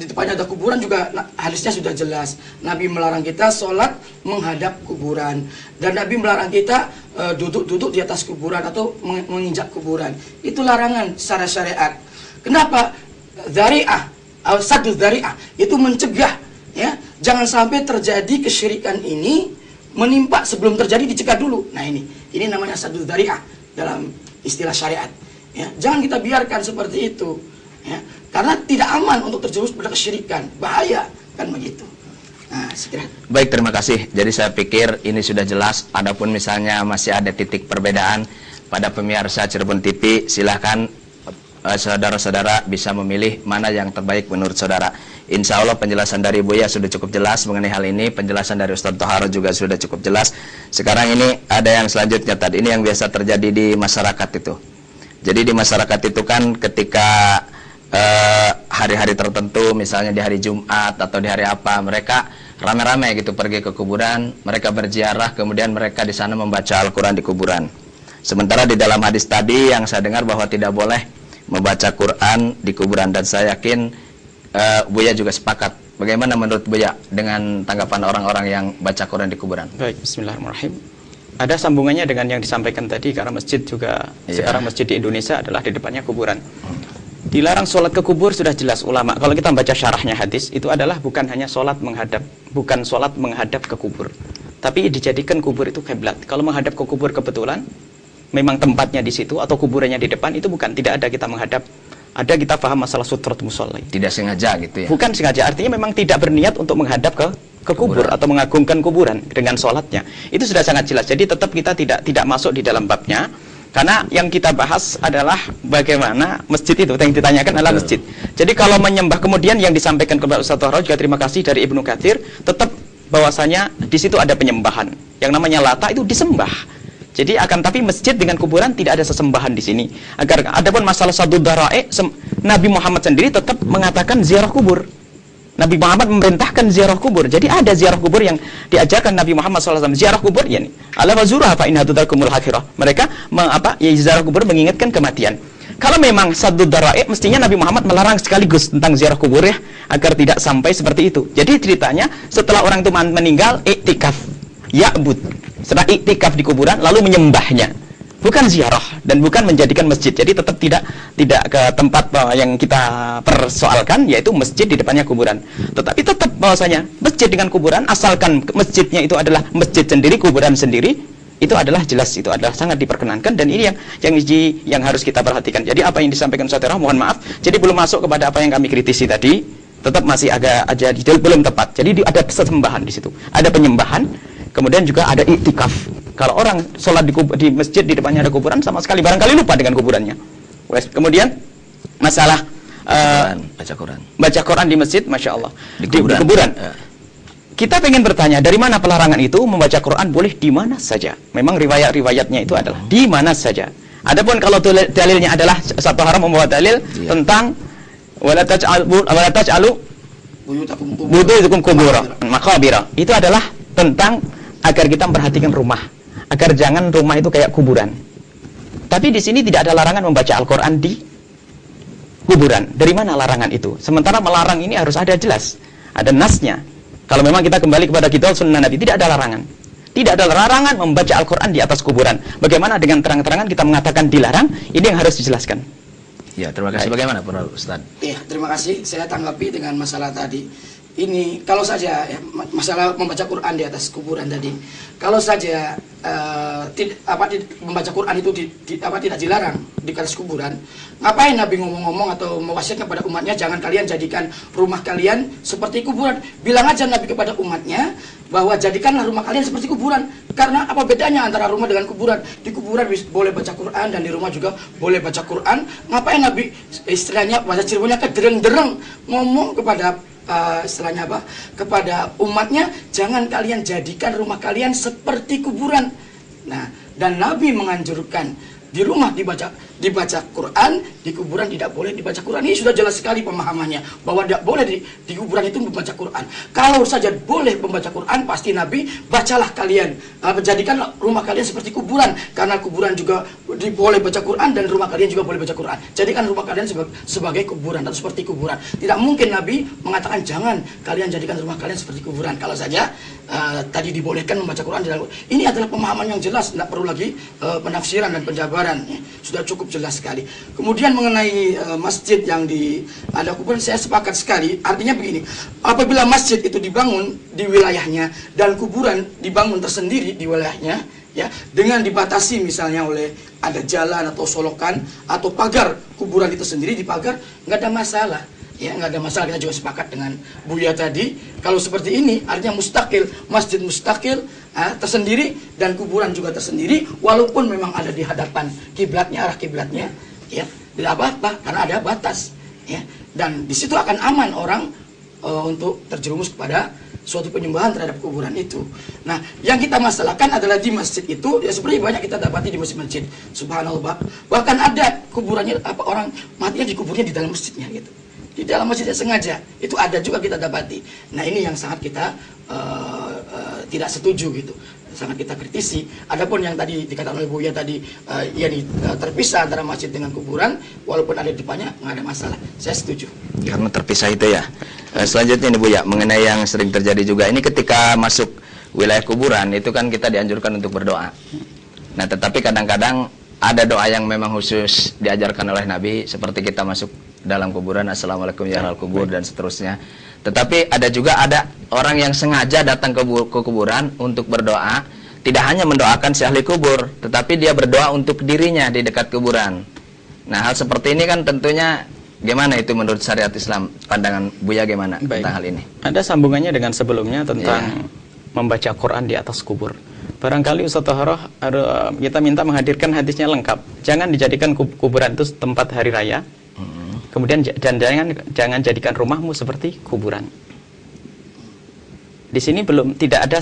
depannya ada kuburan juga hadisnya sudah jelas. Nabi melarang kita sholat menghadap kuburan, dan Nabi melarang kita duduk di atas kuburan atau menginjak kuburan. Itu larangan secara syariat. Kenapa? Dzari'ah, saddu dzari'ah, itu mencegah ya jangan sampai terjadi kesyirikan ini menimpa sebelum terjadi, dicegah dulu. Nah ini namanya saddu dzari'ah dalam istilah syariat. Ya, jangan kita biarkan seperti itu. Ya, karena tidak aman untuk terjerumus pada kesyirikan, bahaya kan begitu. Nah, sekiranya. Baik, terima kasih. Jadi saya pikir ini sudah jelas. Adapun misalnya masih ada titik perbedaan pada pemirsa Cirebon TV, silahkan saudara-saudara bisa memilih mana yang terbaik menurut saudara. Insya Allah penjelasan dari Buya sudah cukup jelas mengenai hal ini. Penjelasan dari Ustadz Toharo juga sudah cukup jelas. Sekarang ini ada yang selanjutnya tadi. Ini yang biasa terjadi di masyarakat itu. Jadi di masyarakat itu kan ketika hari-hari tertentu, misalnya di hari Jumat atau di hari apa, mereka rame-rame gitu pergi ke kuburan, mereka berziarah, kemudian mereka di sana membaca Al-Quran di kuburan. Sementara di dalam hadis tadi yang saya dengar bahwa tidak boleh membaca Quran di kuburan, dan saya yakin Buya juga sepakat. Bagaimana menurut Buya dengan tanggapan orang-orang yang baca Quran di kuburan? Baik, bismillahirrahmanirrahim. Ada sambungannya dengan yang disampaikan tadi, karena masjid juga sekarang masjid di Indonesia adalah di depannya kuburan. Dilarang sholat ke kubur sudah jelas ulama. Kalau kita baca syarahnya hadis, itu adalah bukan hanya sholat menghadap, bukan sholat menghadap ke kubur, tapi dijadikan kubur itu kiblat. Kalau menghadap ke kubur kebetulan memang tempatnya di situ atau kuburannya di depan, itu bukan, tidak ada kita menghadap Ada kita paham masalah sutrat musolli. Tidak sengaja gitu ya. Bukan sengaja, artinya memang tidak berniat untuk menghadap ke kubur atau mengagungkan kuburan dengan sholatnya. Itu sudah sangat jelas. Jadi tetap kita tidak masuk di dalam babnya. Karena yang kita bahas adalah bagaimana masjid itu, yang ditanyakan adalah masjid. Jadi kalau menyembah, kemudian yang disampaikan kepada Ustaz Tohro juga terima kasih dari Ibnu Katsir, tetap bahwasanya di situ ada penyembahan. Yang namanya Lata itu disembah. Jadi akan tapi masjid dengan kuburan tidak ada sesembahan di sini. Agar adapun masalah Saddud Dhara'i, Nabi Muhammad sendiri tetap mengatakan ziarah kubur. Nabi Muhammad memerintahkan ziarah kubur. Jadi ada ziarah kubur yang diajarkan Nabi Muhammad SAW. Ziarah kubur yani ala wazurah fa inna tudakumul akhirah. Mereka ziarah kubur mengingatkan kematian. Kalau memang Saddud Dhara'i, mestinya Nabi Muhammad melarang sekaligus tentang ziarah kubur ya, agar tidak sampai seperti itu. Jadi ceritanya setelah orang itu meninggal, iktikaf, ya'bud. Setelah iktikaf di kuburan lalu menyembahnya, bukan ziarah dan bukan menjadikan masjid. Jadi tetap tidak ke tempat yang kita persoalkan, yaitu masjid di depannya kuburan. Tetapi tetap bahwasanya masjid dengan kuburan, asalkan masjidnya itu adalah masjid sendiri, kuburan sendiri, itu adalah jelas, itu adalah sangat diperkenankan. Dan ini yang harus kita perhatikan. Jadi apa yang disampaikan Ustaz Tohro, mohon maaf, jadi belum masuk kepada apa yang kami kritisi tadi, tetap masih agak aja belum tepat. Jadi ada sesembahan di situ, ada penyembahan. Kemudian juga ada iktikaf. Kalau orang sholat di masjid di depannya ada kuburan, sama sekali barangkali lupa dengan kuburannya. Kemudian masalah baca Quran di masjid, masya Allah di kuburan. Kita pengen bertanya, dari mana pelarangan itu? Membaca Quran boleh di mana saja. Memang riwayat-riwayatnya itu adalah di mana saja. Adapun kalau dalilnya adalah satu haram membawa dalil tentang wala taj'alu buyutakum qubura maqabira. Itu adalah tentang agar kita memperhatikan rumah, agar jangan rumah itu kayak kuburan. Tapi di sini tidak ada larangan membaca Al-Quran di kuburan. Dari mana larangan itu? Sementara melarang ini harus ada jelas, ada nasnya. Kalau memang kita kembali kepada kitab sunnah Nabi, tidak ada larangan. Tidak ada larangan membaca Al-Quran di atas kuburan. Bagaimana dengan terang-terangan kita mengatakan dilarang? Ini yang harus dijelaskan. Ya, terima kasih. Bagaimana Pak Ustaz? Iya, terima kasih. Saya tanggapi dengan masalah tadi. Ini kalau saja ya, masalah membaca Quran di atas kuburan tadi, kalau saja membaca Quran itu tidak dilarang di atas kuburan, ngapain Nabi ngomong-ngomong atau mewasiatkan kepada umatnya jangan kalian jadikan rumah kalian seperti kuburan? Bilang aja Nabi kepada umatnya bahwa jadikanlah rumah kalian seperti kuburan. Karena apa bedanya antara rumah dengan kuburan? Di kuburan boleh baca Quran dan di rumah juga boleh baca Quran. Ngapain Nabi istilahnya bahasa Cirebonnya dereng-dereng ngomong kepada istilahnya apa? Kepada umatnya, jangan kalian jadikan rumah kalian seperti kuburan. Nah, dan Nabi menganjurkan di rumah dibaca Quran, di kuburan tidak boleh dibaca Quran. Ini sudah jelas sekali pemahamannya bahwa tidak boleh di kuburan itu membaca Quran. Kalau saja boleh membaca Quran, pasti Nabi bacalah kalian, jadikanlah rumah kalian seperti kuburan, karena kuburan juga boleh baca Quran dan rumah kalian juga boleh baca Quran. Jadikan rumah kalian sebagai kuburan atau seperti kuburan. Tidak mungkin Nabi mengatakan jangan kalian jadikan rumah kalian seperti kuburan. Kalau saja tadi dibolehkan membaca Quran di dalam. Ini adalah pemahaman yang jelas, tidak perlu lagi penafsiran dan penjabaran. Sudah cukup jelas sekali. Kemudian mengenai masjid yang ada kuburan, saya sepakat sekali. Artinya begini, apabila masjid itu dibangun di wilayahnya dan kuburan dibangun tersendiri di wilayahnya, ya, dengan dibatasi misalnya oleh ada jalan atau solokan atau pagar kuburan itu sendiri dipagar, nggak ada masalah. Ya, nggak ada masalah. Kita juga sepakat dengan Buya tadi. Kalau seperti ini artinya mustakil, masjid mustakil, tersendiri, dan kuburan juga tersendiri, walaupun memang ada di hadapan kiblatnya, arah kiblatnya, ya, tidak apa-apa karena ada batas, ya, dan di situ akan aman orang untuk terjerumus kepada suatu penyembahan terhadap kuburan itu. Nah, yang kita masalahkan adalah di masjid itu, ya seperti banyak kita dapati di masjid-masjid, subhanallah, bahkan ada kuburannya, orang matinya dikuburnya di dalam masjidnya gitu. Di dalam masjid sengaja, itu ada juga kita dapati. Nah, ini yang sangat kita tidak setuju gitu, sangat kita kritisi. Adapun yang tadi dikatakan oleh Buya tadi, terpisah antara masjid dengan kuburan, walaupun ada di depannya nggak ada masalah. Saya setuju. Karena terpisah itu ya. Selanjutnya nih Buya, mengenai yang sering terjadi juga, ini ketika masuk wilayah kuburan itu kan kita dianjurkan untuk berdoa. Nah, tetapi kadang-kadang ada doa yang memang khusus diajarkan oleh Nabi, seperti kita masuk dalam kuburan, assalamualaikum ya ahlal kubur, dan seterusnya. Tetapi ada orang yang sengaja datang ke kuburan untuk berdoa, tidak hanya mendoakan si ahli kubur, tetapi dia berdoa untuk dirinya di dekat kuburan. Nah, hal seperti ini kan tentunya Gimana itu menurut syariat Islam? Pandangan Buya gimana Baik. tentang hal ini? Ada sambungannya dengan sebelumnya tentang membaca Quran di atas kubur. Barangkali Ustaz Taharah kita minta menghadirkan hadisnya lengkap. Jangan dijadikan kuburan itu tempat hari raya. Kemudian jangan jadikan rumahmu seperti kuburan. Di sini tidak ada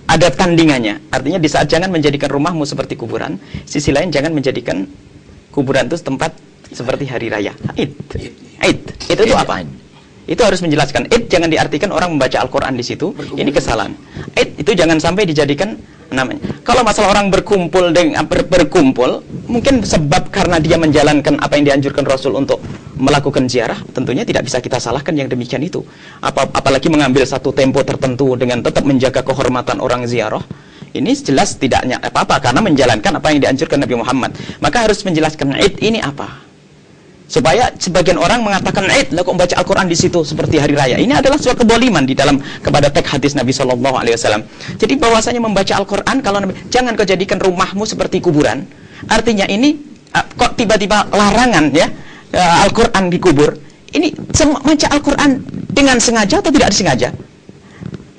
ada tandingannya. Artinya di saat jangan menjadikan rumahmu seperti kuburan, sisi lain jangan menjadikan kuburan itu tempat seperti hari raya. Id. Itu apa? Itu harus menjelaskan. Id jangan diartikan orang membaca Al-Quran di situ. Ini kesalahan. Id itu jangan sampai dijadikan namanya. Kalau masalah orang berkumpul mungkin sebab karena dia menjalankan apa yang dianjurkan Rasul untuk melakukan ziarah, tentunya tidak bisa kita salahkan yang demikian itu. Apalagi mengambil satu tempo tertentu dengan tetap menjaga kehormatan orang ziarah. Ini jelas tidaknya apa-apa karena menjalankan apa yang dianjurkan Nabi Muhammad. Maka harus menjelaskan Id ini apa. Supaya sebagian orang mengatakan Id, lah kok membaca Al-Quran di situ seperti hari raya. Ini adalah suatu keboliman di dalam kepada teks hadis Nabi SAW. Jadi bahwasanya membaca Al-Quran kalau jangan kau jadikan rumahmu seperti kuburan. Artinya ini kok tiba-tiba larangan ya Al-Quran di kubur. Ini membaca Al-Quran dengan sengaja atau tidak disengaja?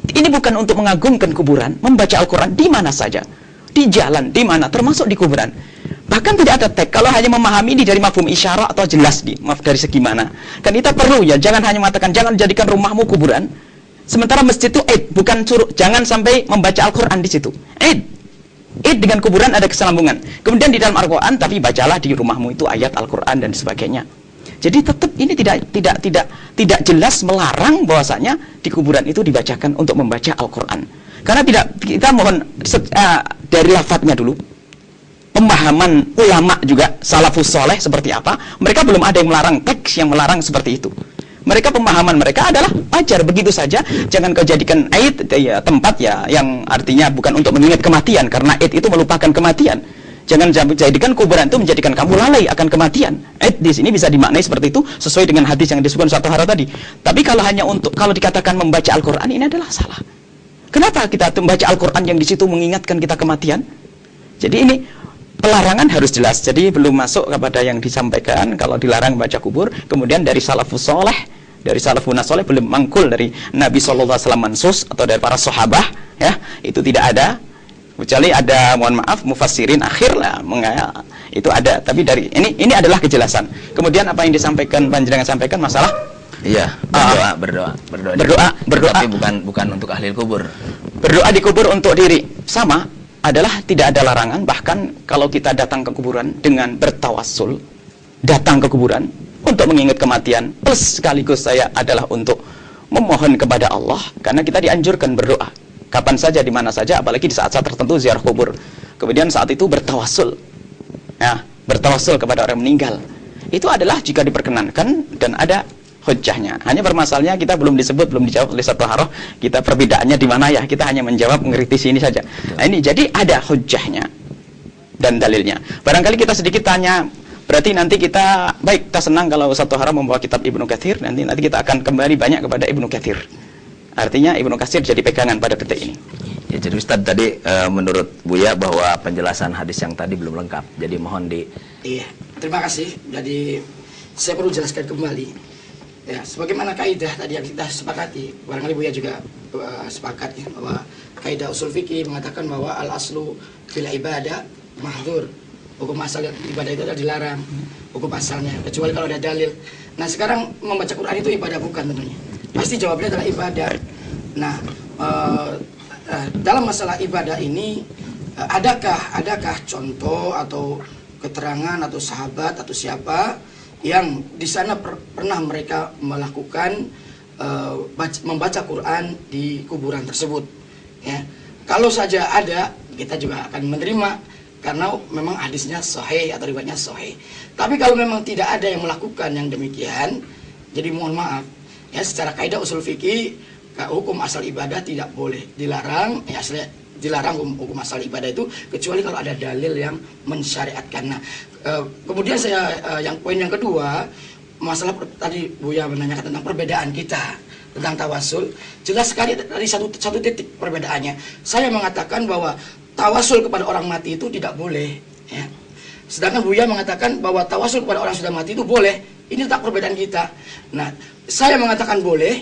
Ini bukan untuk mengagungkan kuburan, membaca Al-Quran di mana saja, di jalan, di mana, termasuk di kuburan. Bahkan tidak ada teks. Kalau hanya memahami ini dari mafhum isyarat atau jelas dari segi mana. Kan kita perlu ya, jangan hanya mengatakan jangan jadikan rumahmu kuburan. Sementara masjid itu Id, bukan suruh jangan sampai membaca Al-Quran di situ. Id dengan kuburan ada keselambungan. Kemudian di dalam Al-Quran, tapi bacalah di rumahmu itu ayat Al-Quran dan sebagainya. Jadi tetap ini tidak jelas melarang bahwasanya di kuburan itu dibacakan untuk membaca Al-Quran. Karena kita mohon dari lafadznya dulu. Pemahaman ulama juga salafus soleh seperti apa, mereka belum ada yang melarang teks yang melarang seperti itu. Mereka pemahaman mereka adalah wajar begitu saja. Jangan kau jadikan Id ya, tempat ya yang artinya bukan untuk mengingat kematian, karena Id itu melupakan kematian. Jangan jadikan kuburan itu menjadikan kamu lalai akan kematian. Id di sini bisa dimaknai seperti itu sesuai dengan hadis yang disebutkan Ustaz Taharah tadi. Tapi kalau dikatakan membaca Al-Quran ini adalah salah. Kenapa kita membaca Al-Quran yang di situ mengingatkan kita kematian? Jadi ini pelarangan harus jelas. Jadi belum masuk kepada yang disampaikan kalau dilarang baca kubur. Kemudian dari salafus soleh, dari salafun soleh belum mangkul dari Nabi SAW mansus atau dari para sahabah ya, itu tidak ada. Kecuali ada, mohon maaf, mufassirin akhir lah itu ada. Tapi dari ini adalah kejelasan. Kemudian apa yang disampaikan panjenengan sampaikan masalah berdoa tapi bukan untuk ahli kubur. Berdoa di kubur untuk diri sama adalah tidak ada larangan. Bahkan kalau kita datang ke kuburan dengan bertawassul, datang ke kuburan untuk mengingat kematian, plus sekaligus saya adalah untuk memohon kepada Allah, karena kita dianjurkan berdoa kapan saja, di mana saja, apalagi di saat-saat tertentu ziarah kubur. Kemudian saat itu bertawassul, ya, bertawassul kepada orang meninggal. Itu adalah jika diperkenankan dan ada hujjahnya. Hanya permasalahannya kita belum dijawab oleh Ustaz Taharah. Kita perbedaannya di mana ya? Kita hanya menjawab mengkritisi ini saja. Nah, ini jadi ada hujjahnya dan dalilnya. Barangkali kita sedikit tanya. Berarti nanti kita senang kalau Ustaz Taharah membawa kitab Ibnu Katsir. Nanti kita akan kembali banyak kepada Ibnu Katsir. Artinya Ibnu Katsir jadi pegangan pada detik ini. Ya, jadi Ustaz tadi menurut Buya bahwa penjelasan hadis yang tadi belum lengkap. Jadi mohon Iya, terima kasih. Jadi saya perlu jelaskan kembali. Ya, sebagaimana kaidah tadi yang kita sepakati, barangkali Buya juga sepakat ya, bahwa kaidah usul fikih mengatakan bahwa al aslu fil ibadah mahdzur. Hukum asal ibadah itu adalah dilarang, hukum asalnya, kecuali kalau ada dalil. Nah, sekarang membaca Quran itu ibadah bukan tentunya. Pasti jawabnya adalah ibadah. Nah, dalam masalah ibadah ini adakah contoh atau keterangan atau sahabat atau siapa yang di sana pernah mereka melakukan membaca Quran di kuburan tersebut? Ya, kalau saja ada, kita juga akan menerima karena memang hadisnya sahih atau riwayatnya sahih. Tapi kalau memang tidak ada yang melakukan yang demikian, jadi mohon maaf. Ya, secara kaidah usul fikih, hukum asal ibadah tidak boleh dilarang. Ya, aslinya dilarang hukum asal ibadah itu kecuali kalau ada dalil yang mensyariatkan. Nah, kemudian saya yang poin yang kedua, masalah tadi Buya menanyakan tentang perbedaan kita tentang tawasul. Jelas sekali dari satu titik perbedaannya. Saya mengatakan bahwa tawasul kepada orang mati itu tidak boleh. Ya. Sedangkan Buya mengatakan bahwa tawasul kepada orang yang sudah mati itu boleh. Ini tak perbedaan kita. Nah, saya mengatakan boleh,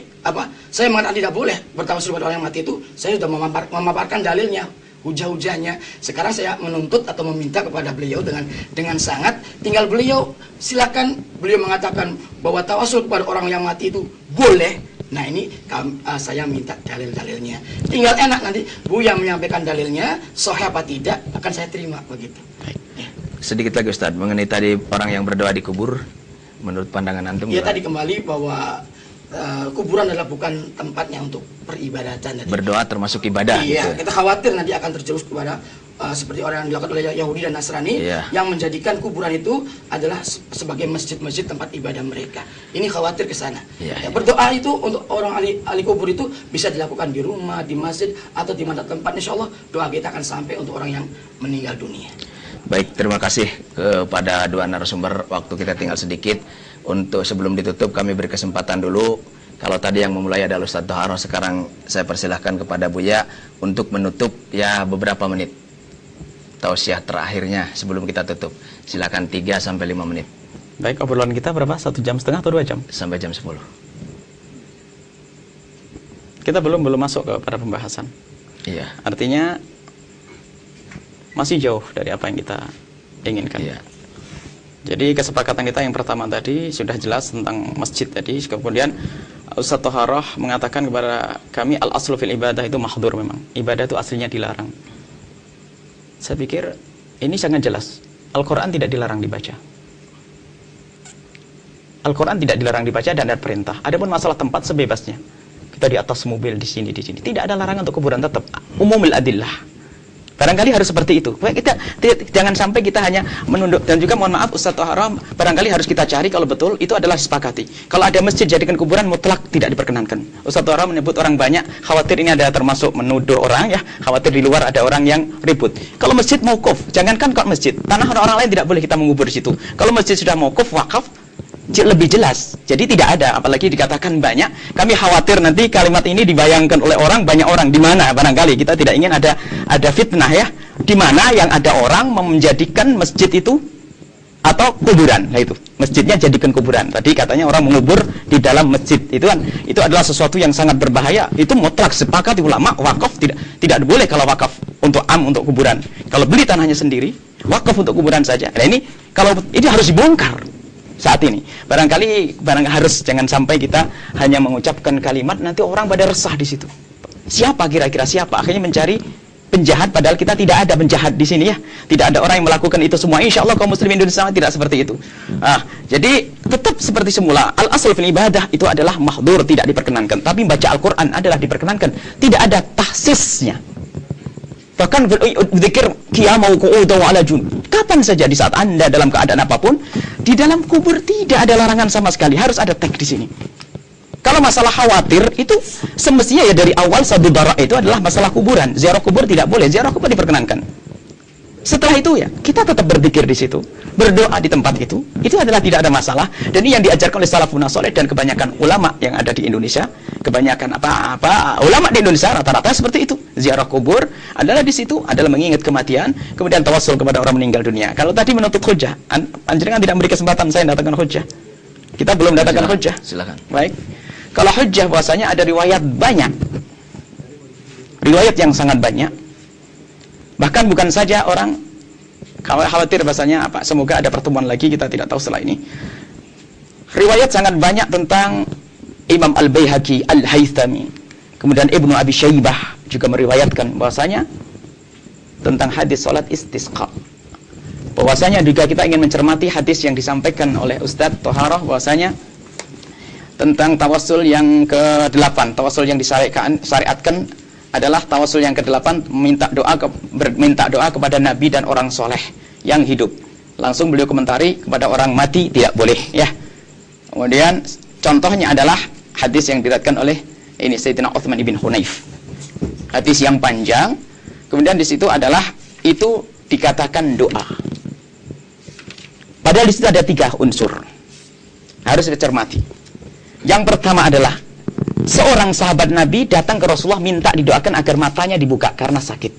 saya mengatakan tidak boleh bertawasul kepada orang yang mati itu, saya sudah memaparkan dalilnya, hujah-hujahnya. Sekarang saya menuntut atau meminta kepada beliau dengan sangat, tinggal beliau silakan, beliau mengatakan bahwa tawasul kepada orang yang mati itu boleh. Nah, ini saya minta dalil-dalilnya. Tinggal enak nanti Buya menyampaikan dalilnya, sahih apa tidak akan saya terima begitu. Ya. Sedikit lagi Ustadz, mengenai tadi orang yang berdoa di kubur, menurut pandangan antum? Ya tadi kembali bahwa kuburan adalah bukan tempatnya untuk peribadatan. Jadi, berdoa termasuk ibadah. Iya, gitu. Kita khawatir nanti akan terjerumus kepada seperti orang yang dilakukan oleh Yahudi dan Nasrani, yang menjadikan kuburan itu adalah sebagai masjid-masjid tempat ibadah mereka. Ini khawatir ke sana. Berdoa itu untuk orang ahli kubur itu bisa dilakukan di rumah, di masjid, atau di mana tempat. Insya Allah doa kita akan sampai untuk orang yang meninggal dunia. Baik, terima kasih kepada dua narasumber. Waktu kita tinggal sedikit. Untuk sebelum ditutup kami beri kesempatan dulu. Kalau tadi yang memulai adalah Ustadz Toharoh, sekarang saya persilahkan kepada Buya untuk menutup ya beberapa menit tausiah terakhirnya sebelum kita tutup. Silakan 3 sampai 5 menit. Baik, obrolan kita berapa? 1 jam setengah atau 2 jam? Sampai jam 10. Kita belum masuk kepada pembahasan. Iya. Artinya masih jauh dari apa yang kita inginkan. Iya. Jadi kesepakatan kita yang pertama tadi sudah jelas tentang masjid tadi. Kemudian Ustadz Toharoh mengatakan kepada kami al-aslu fil ibadah itu mahdzur memang. Ibadah itu aslinya dilarang. Saya pikir ini sangat jelas. Al-Quran tidak dilarang dibaca. Al-Quran tidak dilarang dibaca dan ada perintah. Adapun masalah tempat sebebasnya. Kita di atas mobil, di sini. Tidak ada larangan untuk kuburan, tetap umumul adillah. Barangkali harus seperti itu. Kita jangan sampai kita hanya menunduk. Dan juga mohon maaf Ustadz Toharoh, barangkali harus kita cari kalau betul itu adalah disepakati. Kalau ada masjid jadikan kuburan mutlak tidak diperkenankan. Ustadz Toharoh menyebut orang banyak, khawatir ini ada termasuk menuduh orang ya, khawatir di luar ada orang yang ribut. Kalau masjid mauquf, jangankan kok masjid, tanah orang lain tidak boleh kita mengubur di situ. Kalau masjid sudah mauquf, wakaf, lebih jelas. Jadi tidak ada, apalagi dikatakan banyak. Kami khawatir nanti kalimat ini dibayangkan oleh orang, banyak orang. Di mana barangkali kita tidak ingin ada fitnah ya. Di mana yang ada orang menjadikan masjid itu atau kuburan. Nah itu, masjidnya jadikan kuburan. Tadi katanya orang mengubur di dalam masjid. Itu adalah sesuatu yang sangat berbahaya. Itu mutlak sepakat ulama, wakaf tidak boleh kalau wakaf untuk untuk kuburan. Kalau beli tanahnya sendiri, wakaf untuk kuburan saja. Nah ini kalau ini harus dibongkar. Saat ini barangkali harus jangan sampai kita hanya mengucapkan kalimat nanti orang pada resah di situ. Siapa kira-kira siapa akhirnya mencari penjahat padahal kita tidak ada penjahat di sini ya. Tidak ada orang yang melakukan itu semua. Insya Allah kaum muslimin Indonesia tidak seperti itu. Jadi tetap seperti semula. Al-asl fil ibadah itu adalah mahdzur, tidak diperkenankan. Tapi baca Al-Qur'an adalah diperkenankan. Tidak ada tahsisnya. Bahkan zikir qiyamau qu'udan ala jun. Kapan saja di saat Anda dalam keadaan apapun, di dalam kubur tidak ada larangan sama sekali, harus ada tag di sini. Kalau masalah khawatir itu semestinya ya dari awal sabdu bara itu adalah masalah kuburan. Ziarah kubur tidak boleh, ziarah kubur diperkenankan. Setelah itu ya kita tetap berzikir di situ, berdoa di tempat itu adalah tidak ada masalah. Dan ini yang diajarkan oleh salafun saleh dan kebanyakan ulama yang ada di Indonesia, kebanyakan ulama di Indonesia rata-rata seperti itu. Ziarah kubur adalah di situ adalah mengingat kematian, kemudian tawassul kepada orang meninggal dunia. Kalau tadi menuntut hujah, anjringan tidak memberi kesempatan saya datangkan hujah. Kita belum datangkan hujah. Silakan. Baik. Kalau hujah bahwasanya ada riwayat banyak. Riwayat yang sangat banyak. Bahkan bukan saja orang khawatir bahasanya semoga ada pertemuan lagi, kita tidak tahu setelah ini. Riwayat sangat banyak tentang Imam Al-Baihaqi, Al-Haythami, kemudian Ibnu Abi Syaibah juga meriwayatkan bahwasanya tentang hadis salat istisqa. Bahwasanya juga kita ingin mencermati hadis yang disampaikan oleh Ustadz Toharoh bahwasanya tentang tawassul yang ke-8, tawassul yang disyariatkan adalah tawasul yang ke-8, minta doa kepada nabi dan orang soleh yang hidup. Langsung beliau komentari kepada orang mati tidak boleh ya. Kemudian contohnya adalah hadis yang diriwayatkan oleh Sayyidina Utsman ibn Hunayf. Hadis yang panjang. Kemudian di situ adalah itu dikatakan doa. Padahal di situ ada 3 unsur. Harus dicermati. Yang pertama adalah seorang sahabat Nabi datang ke Rasulullah minta didoakan agar matanya dibuka karena sakit.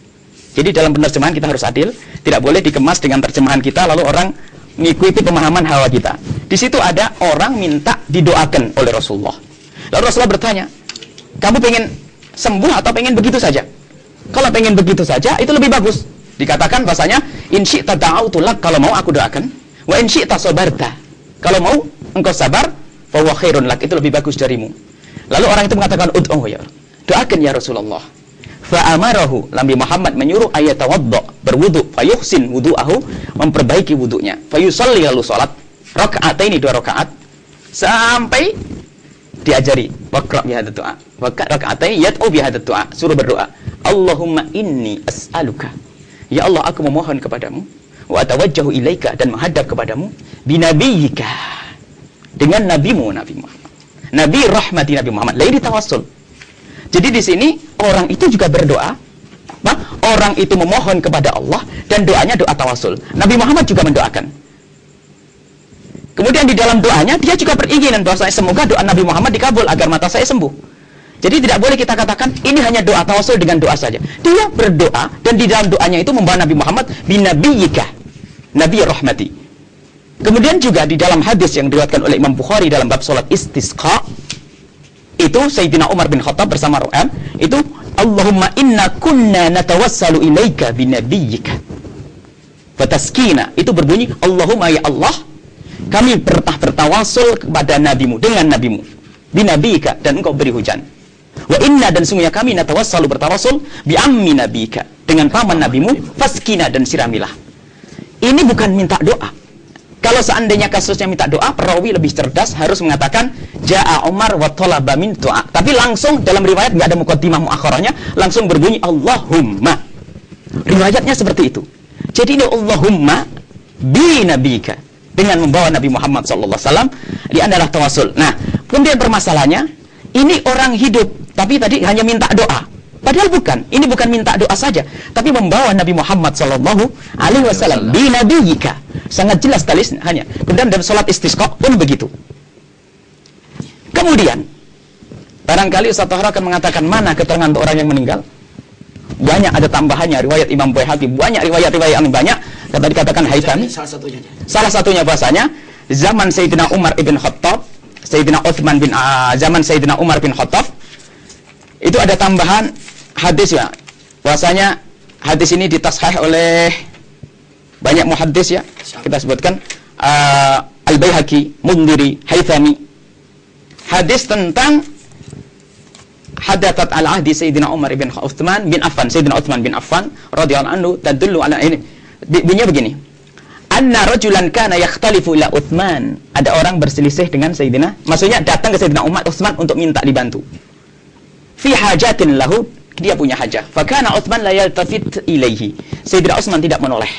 Jadi dalam penerjemahan kita harus adil, tidak boleh dikemas dengan terjemahan kita lalu orang mengikuti pemahaman hawa kita. Di situ ada orang minta didoakan oleh Rasulullah. Lalu Rasulullah bertanya, kamu pengen sembuh atau pengen begitu saja? Kalau pengen begitu saja, itu lebih bagus. Dikatakan bahasanya, in syi'ta da'autu lak, kalau mau aku doakan. Wa in syi'ta sabarta, kalau mau engkau sabar, fa huwa khairun lak, itu lebih bagus darimu. Lalu orang itu mengatakan, ud'u ya, doakan ya Rasulullah. Fa'amarahu, Nabi Muhammad menyuruh ayatawadda, berwudu, fayuhsin wudu'ahu, memperbaiki wudu'nya, fayusalli, lalu salat raka'ataini, 2 rakaat, sampai diajari waqra' bihadat du'a, raka'ataini yad'u bihadat du'a, suruh berdoa, Allahumma inni as'aluka, ya Allah aku memohon kepadamu, wa atawajjahu ilaika, dan menghadap kepadamu, binabiyyika, dengan nabimu, Nabi Muhammad, Nabi rahmati Nabi Muhammad. Lain tawassul. Jadi di sini orang itu juga berdoa, orang itu memohon kepada Allah dan doanya doa tawassul. Nabi Muhammad juga mendoakan. Kemudian di dalam doanya dia juga beringinan bahwa semoga doa Nabi Muhammad dikabul agar mata saya sembuh. Jadi tidak boleh kita katakan ini hanya doa tawassul dengan doa saja. Dia berdoa dan di dalam doanya itu membawa Nabi Muhammad binabiyyika, Nabi rahmati. Kemudian juga di dalam hadis yang diriwayatkan oleh Imam Bukhari dalam bab salat istisqa, itu Sayyidina Umar bin Khattab bersama Ru'am, itu Allahumma inna kunna natawassalu ilaika binabiyyika fataskina, itu berbunyi Allahumma ya Allah, kami bertawasul kepada nabimu, dengan nabimu, binabiyyika, dan engkau beri hujan. Wa inna, dan sungguhnya kami natawassalu, bertawasul bi ammi nabika, dengan paman nabimu, faskina, dan siramilah. Ini bukan minta doa. Kalau seandainya kasusnya minta doa, perawi lebih cerdas harus mengatakan Ja'a Umar wa talaba min doa. Tapi langsung dalam riwayat nggak ada muqaddimah muakharahnya, langsung berbunyi Allahumma. Riwayatnya seperti itu. Jadi ini Allahumma bi nabika, dengan membawa Nabi Muhammad SAW, dia adalah tawasul. Nah, kemudian permasalahannya, ini orang hidup, tapi tadi hanya minta doa. Padahal bukan, ini bukan minta doa saja, tapi membawa Nabi Muhammad SAW bi nabiyika, sangat jelas tulisannya. Kemudian dalam sholat istisqa pun begitu. Kemudian barangkali Ustaz Thahra akan mengatakan mana keterangan untuk orang yang meninggal. Banyak ada tambahannya, riwayat Imam Baihaqi, banyak riwayat-riwayat yang banyak. Kata dikatakan Haythami, salah satunya bahasanya zaman Sayyidina Umar ibn Khattab, Sayyidina Uthman bin zaman Sayyidina Umar bin Khattab, itu ada tambahan hadis ya, bahwasanya hadis ini ditashih oleh banyak muhaddis ya, kita sebutkan Al-Baihaqi, Mundhiri, Haythami, hadis tentang hadathat al-ahdi Sayyidina Umar bin Uthman bin Affan, Sayyidina Uthman bin Affan radhiyallahu anhu, tadullu ala ini, bunyinya begini, anna rajulan kana yakhtalifu ila Uthman, ada orang berselisih dengan Sayyidina, maksudnya datang ke Sayyidina Umar Uthman untuk minta dibantu fi hajatin lahu, dia punya hajah, fakana Uthman la yaltafit ilaihi, Sayyidina Uthman tidak menoleh,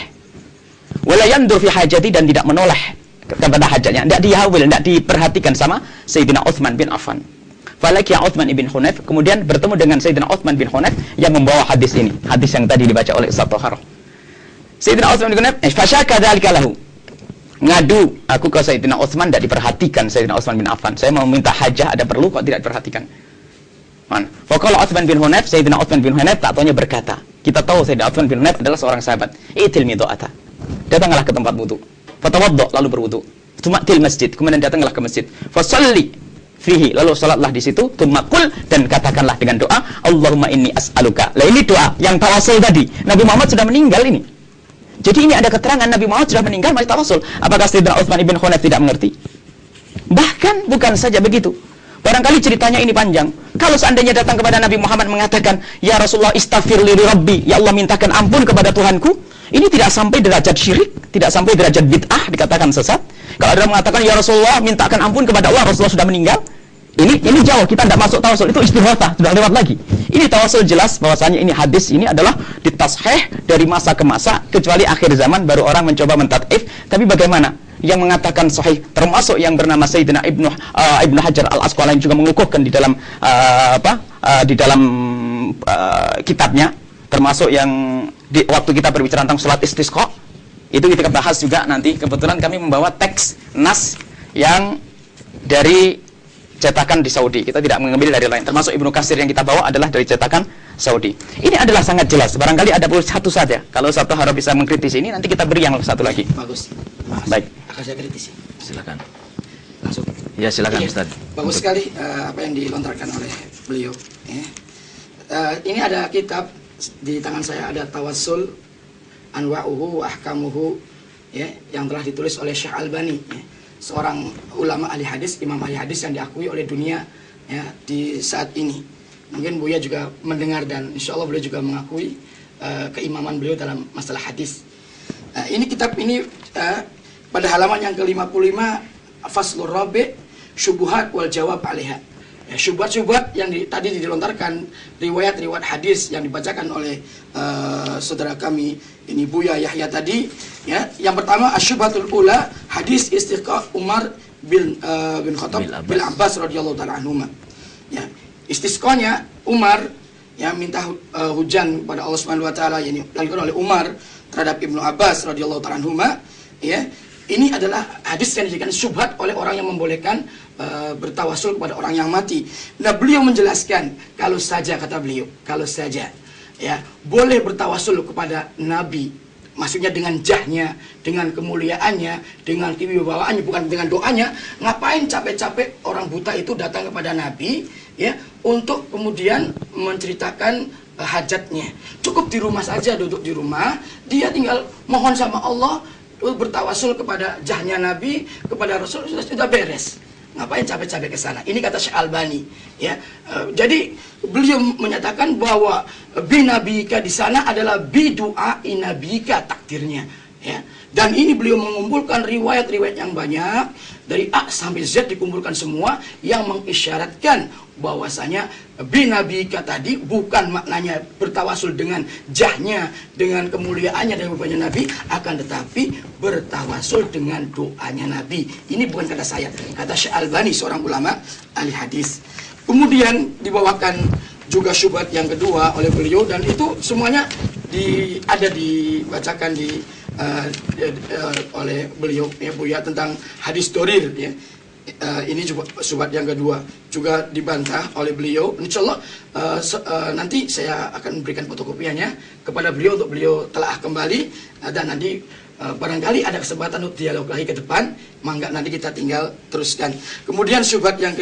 wala yandur fi hajati, dan tidak menoleh kepada hajatnya, tidak dihawil, tidak diperhatikan sama Sayyidina Uthman bin Affan. Falaki Uthman ibn Hunayf, kemudian bertemu dengan Sayyidina Uthman bin Hunayf yang membawa hadis ini, hadis yang tadi dibaca oleh Ustaz Thahra. Sayyidina Uthman bin Hunayf fasyaka dzalika lahu, ngadu aku ke Sayyidina Uthman, tidak diperhatikan Sayyidina Uthman bin Affan, saya mau minta hajah, ada perlu kok tidak diperhatikan. Faqala Uthman bin Hunayf, Sayyidina Uthman bin Hunayf tak taunya berkata, kita tahu Sayyidina Uthman bin Hunayf adalah seorang sahabat, itil mido'ata, datanglah ke tempat wudu, fatawaddo, lalu berwudu, tumatil masjid, kemudian datanglah ke masjid, fasalli fihi, lalu salatlah di situ, tumakul, dan katakanlah dengan doa Allahumma inni as'aluka. Lah ini doa yang tawasul tadi, Nabi Muhammad sudah meninggal ini. Jadi ini ada keterangan Nabi Muhammad sudah meninggal masih tawasul. Apakah Sayyidina Uthman ibn Hunayf tidak mengerti? Bahkan bukan saja begitu, barangkali ceritanya ini panjang. Kalau seandainya datang kepada Nabi Muhammad mengatakan, ya Rasulullah istaghfir li rabbi, ya Allah mintakan ampun kepada Tuhanku, ini tidak sampai derajat syirik, tidak sampai derajat bid'ah, dikatakan sesat. Kalau ada mengatakan, ya Rasulullah mintakan ampun kepada Allah, Rasulullah sudah meninggal, ini jauh, kita tidak masuk tawasul, itu istighatsah, sudah lewat lagi. Ini tawasul jelas bahwasanya ini hadis ini adalah ditashih dari masa ke masa, kecuali akhir zaman baru orang mencoba mentad'if. Tapi bagaimana? Yang mengatakan sahih, termasuk yang bernama Sayyidina Ibnu Hajar Al-Asqalani juga mengukuhkan di dalam kitabnya, termasuk yang waktu kita berbicara tentang salat istisqa, itu kita bahas juga nanti. Kebetulan kami membawa teks nas yang dari cetakan di Saudi. Kita tidak mengambil dari lain. Termasuk Ibnu Katsir yang kita bawa adalah dari cetakan Saudi. Ini adalah sangat jelas. Barangkali ada satu saja. Kalau Ustaz Tohara bisa mengkritisi ini, nanti kita beri yang satu lagi. Bagus. Baik. Akan saya kritisi. Silakan. Langsung. Ya, silakan Iya, Ustaz. bagus sekali apa yang dilontarkan oleh beliau. Ya. Ini ada kitab di tangan saya, ada Tawassul Anwa'uhu wa Ahkamuhu, ya, yang telah ditulis oleh Syekh Albani, ya, seorang ulama ahli hadis, imam ahli hadis yang diakui oleh dunia, ya, di saat ini. Mungkin Buya juga mendengar dan insya Allah beliau juga mengakui keimaman beliau dalam masalah hadis. Ini kitab ini pada halaman yang ke-55, Faslur Rabi' Syubuhat wal Jawab 'alaiha. Ya, syubhat-syubhat yang tadi dilontarkan, riwayat-riwayat hadis yang dibacakan oleh saudara kami ini Buya Yahya tadi, ya. Yang pertama asyubhatul ula, hadis istisqa Umar bin Khattab bin Abbas radhiyallahu taala anhuma. Ya, istisqanya Umar, ya, minta hujan pada Allah Subhanahu wa taala, yang dilakukan oleh Umar terhadap Ibnu Abbas radhiyallahu taala anhuma, ya. Ini adalah hadis yang dijadikan syubhat oleh orang yang membolehkan bertawasul kepada orang yang mati. Nah, beliau menjelaskan, kalau saja, kata beliau, kalau saja, ya, boleh bertawasul kepada Nabi, maksudnya dengan jahnya, dengan kemuliaannya, dengan kewibawaannya, bukan dengan doanya. Ngapain capek-capek orang buta itu datang kepada Nabi, ya, untuk kemudian menceritakan hajatnya. Cukup di rumah saja, duduk di rumah, dia tinggal mohon sama Allah, bertawasul kepada jahnya Nabi, kepada Rasul, sudah beres. Ngapain capek-capek ke sana? Ini kata Syekh Albani, ya. Jadi beliau menyatakan bahwa binabika di sana adalah bidu'a inabika, takdirnya, ya. Dan ini beliau mengumpulkan riwayat-riwayat yang banyak dari A sampai Z, dikumpulkan semua yang mengisyaratkan bahwasanya binabika tadi bukan maknanya bertawasul dengan jahnya, dengan kemuliaannya dan rupanya Nabi, akan tetapi bertawasul dengan doanya Nabi. Ini bukan kata saya, kata Syekh Albani, seorang ulama ahli hadis. Kemudian dibawakan juga syubhat yang kedua oleh beliau, dan itu semuanya ada dibacakan oleh beliau, ya, Buya, tentang hadis dorir, ya. Ini juga syubhat yang kedua, juga dibantah oleh beliau. Insyaallah nanti saya akan memberikan fotokopiannya kepada beliau untuk beliau telah kembali, dan nanti barangkali ada kesempatan untuk dialog lagi ke depan, mangga nanti kita tinggal teruskan. Kemudian syubhat yang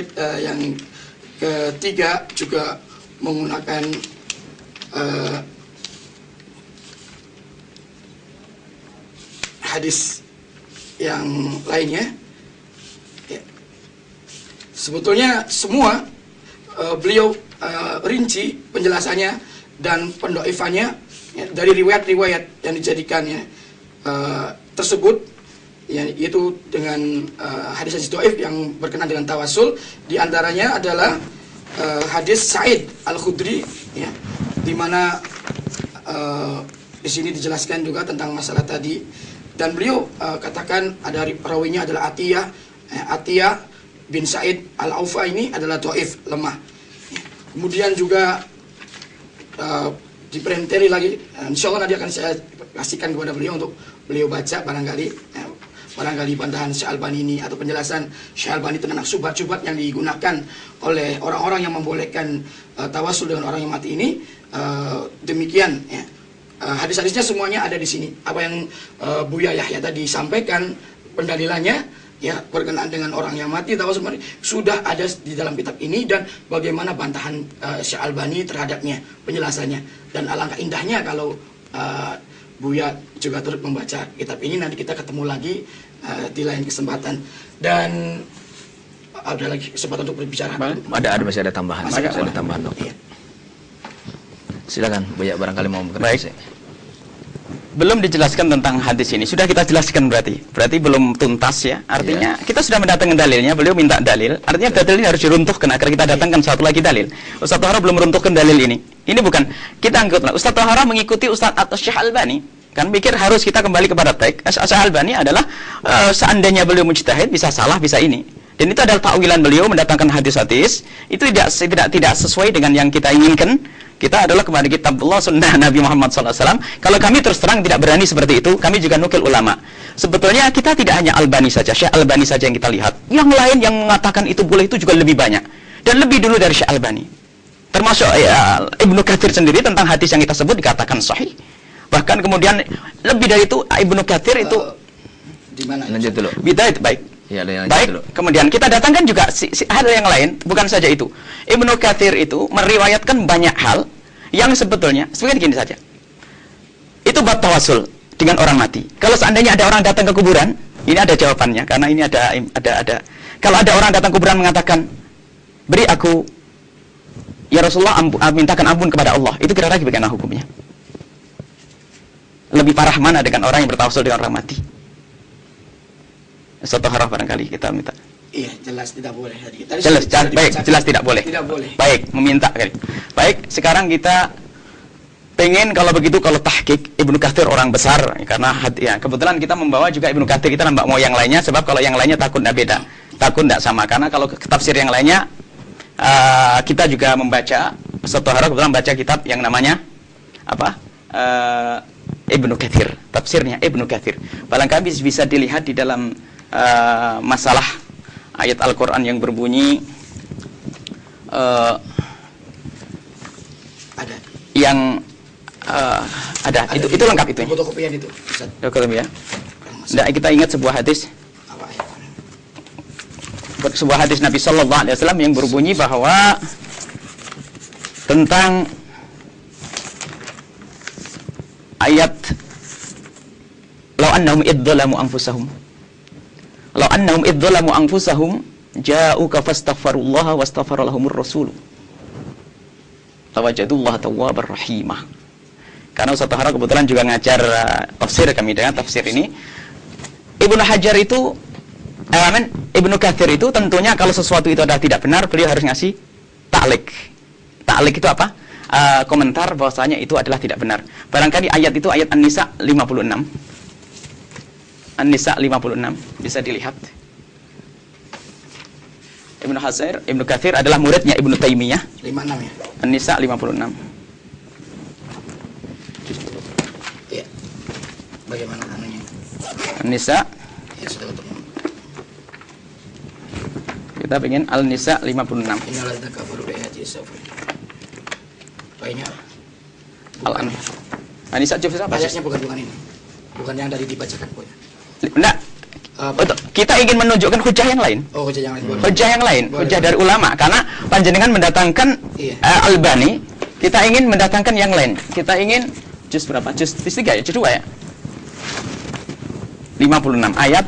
ketiga juga menggunakan hadis yang lainnya, ya. Sebetulnya semua beliau rinci penjelasannya dan pendoifannya, ya, dari riwayat-riwayat yang dijadikannya tersebut, ya, yaitu dengan hadis-hadis doif yang berkenaan dengan tawasul. Di antaranya adalah hadis Sa'id Al-Khudri, ya, di mana di sini dijelaskan juga tentang masalah tadi. Dan beliau katakan ada perawinya adalah Atiyah bin Sa'id Al-Aufa, ini adalah doif, lemah. Kemudian juga diperinteri lagi, insya Allah nanti akan saya kasihkan kepada beliau untuk beliau baca, barangkali bantahan Syekh Albani ini atau penjelasan Syekh Albani tentang syubhat-syubhat yang digunakan oleh orang-orang yang membolehkan tawasul dengan orang yang mati ini. Demikian, ya. Hadis-hadisnya semuanya ada di sini. Apa yang Buya Yahya tadi sampaikan pendalilannya, ya, berkenaan dengan orang yang mati, tawasul mati, sudah ada di dalam kitab ini, dan bagaimana bantahan Syekh Albani terhadapnya, penjelasannya. Dan alangkah indahnya kalau Buya juga turut membaca kitab ini. Nanti kita ketemu lagi di lain kesempatan. Dan ada lagi kesempatan untuk berbicara. Masih ada tambahan. Masih ada tambahan, dok. Iya. Silakan, Buya, barangkali mau berkata. Belum dijelaskan tentang hadis ini. Sudah kita jelaskan berarti belum tuntas, ya. Artinya kita sudah mendatangkan dalilnya, beliau minta dalil. Artinya dalil ini harus diruntuhkan agar kita datangkan satu lagi dalil. Ustaz Tohara belum meruntuhkan dalil ini. Ini bukan kita anggaplah Ustaz Tohara mengikuti Ustaz atau Syekh Albani. Kan pikir harus kita kembali kepada teks. Syekh Albani adalah seandainya beliau mujtahid, bisa salah, bisa ini. Dan itu adalah takwilan beliau mendatangkan hadis-hadis itu tidak sesuai dengan yang kita inginkan. Kita adalah kembali kitabullah sunnah Nabi Muhammad SAW. Kalau kami terus terang tidak berani seperti itu, kami juga nukil ulama. Sebetulnya kita tidak hanya Albani saja, Syekh Albani saja yang kita lihat. Yang lain yang mengatakan itu boleh itu juga lebih banyak. Dan lebih dulu dari Syekh Albani. Termasuk Ibnu Katsir sendiri tentang hadis yang kita sebut dikatakan sahih. Bahkan kemudian lebih dari itu Ibnu Katsir itu di mana? Lanjut dulu. Bidayah baik. Ya, baik, dulu. kemudian kita datangkan juga hal yang lain, bukan saja itu. Ibnu Katsir itu meriwayatkan banyak hal yang sebetulnya seperti gini saja. Itu bab tawasul dengan orang mati. Kalau seandainya ada orang datang ke kuburan, ini ada jawabannya karena ini ada. Kalau ada orang datang ke kuburan mengatakan, "Beri aku ya Rasulullah mintakan ampun kepada Allah." Itu kira-kira bagaimana hukumnya? Lebih parah mana dengan orang yang bertawasul dengan orang mati? Satu haraf barangkali kita minta. Iya, jelas tidak boleh tadi. Jelas tidak boleh. Tidak boleh. Baik, meminta kali. Baik, sekarang kita pengen kalau begitu kalau tahqiq Ibnu Katsir orang besar karena ya kebetulan kita membawa juga Ibnu Katsir, kita nambah mau yang lainnya sebab kalau yang lainnya takut tidak beda. Takut tidak sama karena kalau tafsir yang lainnya kita juga membaca satu haraf kebetulan baca kitab yang namanya apa? Ibnu Katsir, tafsirnya Ibnu Katsir. Barangkali bisa dilihat di dalam masalah ayat Al-Quran yang berbunyi ada yang ada itu lengkap itu. Fotokopian itu. Ya. Nah, kita ingat sebuah hadis. Sebuah hadis Nabi Sallallahu Alaihi Wasallam yang berbunyi bahwa tentang ayat law annahum idzalamu anfusahum ja'uka fastaghfirullaha wastaghfara lahumur rasul tawajadullaha tawwabar rahimah. Karena Ustaz Tahara kebetulan juga ngajar tafsir kami dengan tafsir ini. Ibnu Hajar itu Ibnu Katsir itu tentunya kalau sesuatu itu adalah tidak benar, beliau harus ngasih ta'liq. Ta'liq itu apa? Komentar bahwasanya itu adalah tidak benar. Barangkali ayat itu ayat An-Nisa 56. An-Nisa 56 bisa dilihat. Ibnu Katsir adalah muridnya Ibnu Taimiyah. 56 ya. An-Nisa 56. Iya. Bagaimana anunya? An-Nisa. Ya sudah betul. Kita pengen Al-Nisa 56. Inilah takabur bi'ati safri. Kayaknya An-Nisa coba apa? Ayatnya bukan ini. Bukan yang tadi dibacakan pokoknya. Enggak. Kita ingin menunjukkan hujah yang lain. Oh, hujah yang lain. Hujah yang lain, boleh. hujah dari ulama. Karena panjenengan mendatangkan Albani, kita ingin mendatangkan yang lain. Kita ingin juz berapa? Juz 3 ya? Juz 2 ya? 56 ayat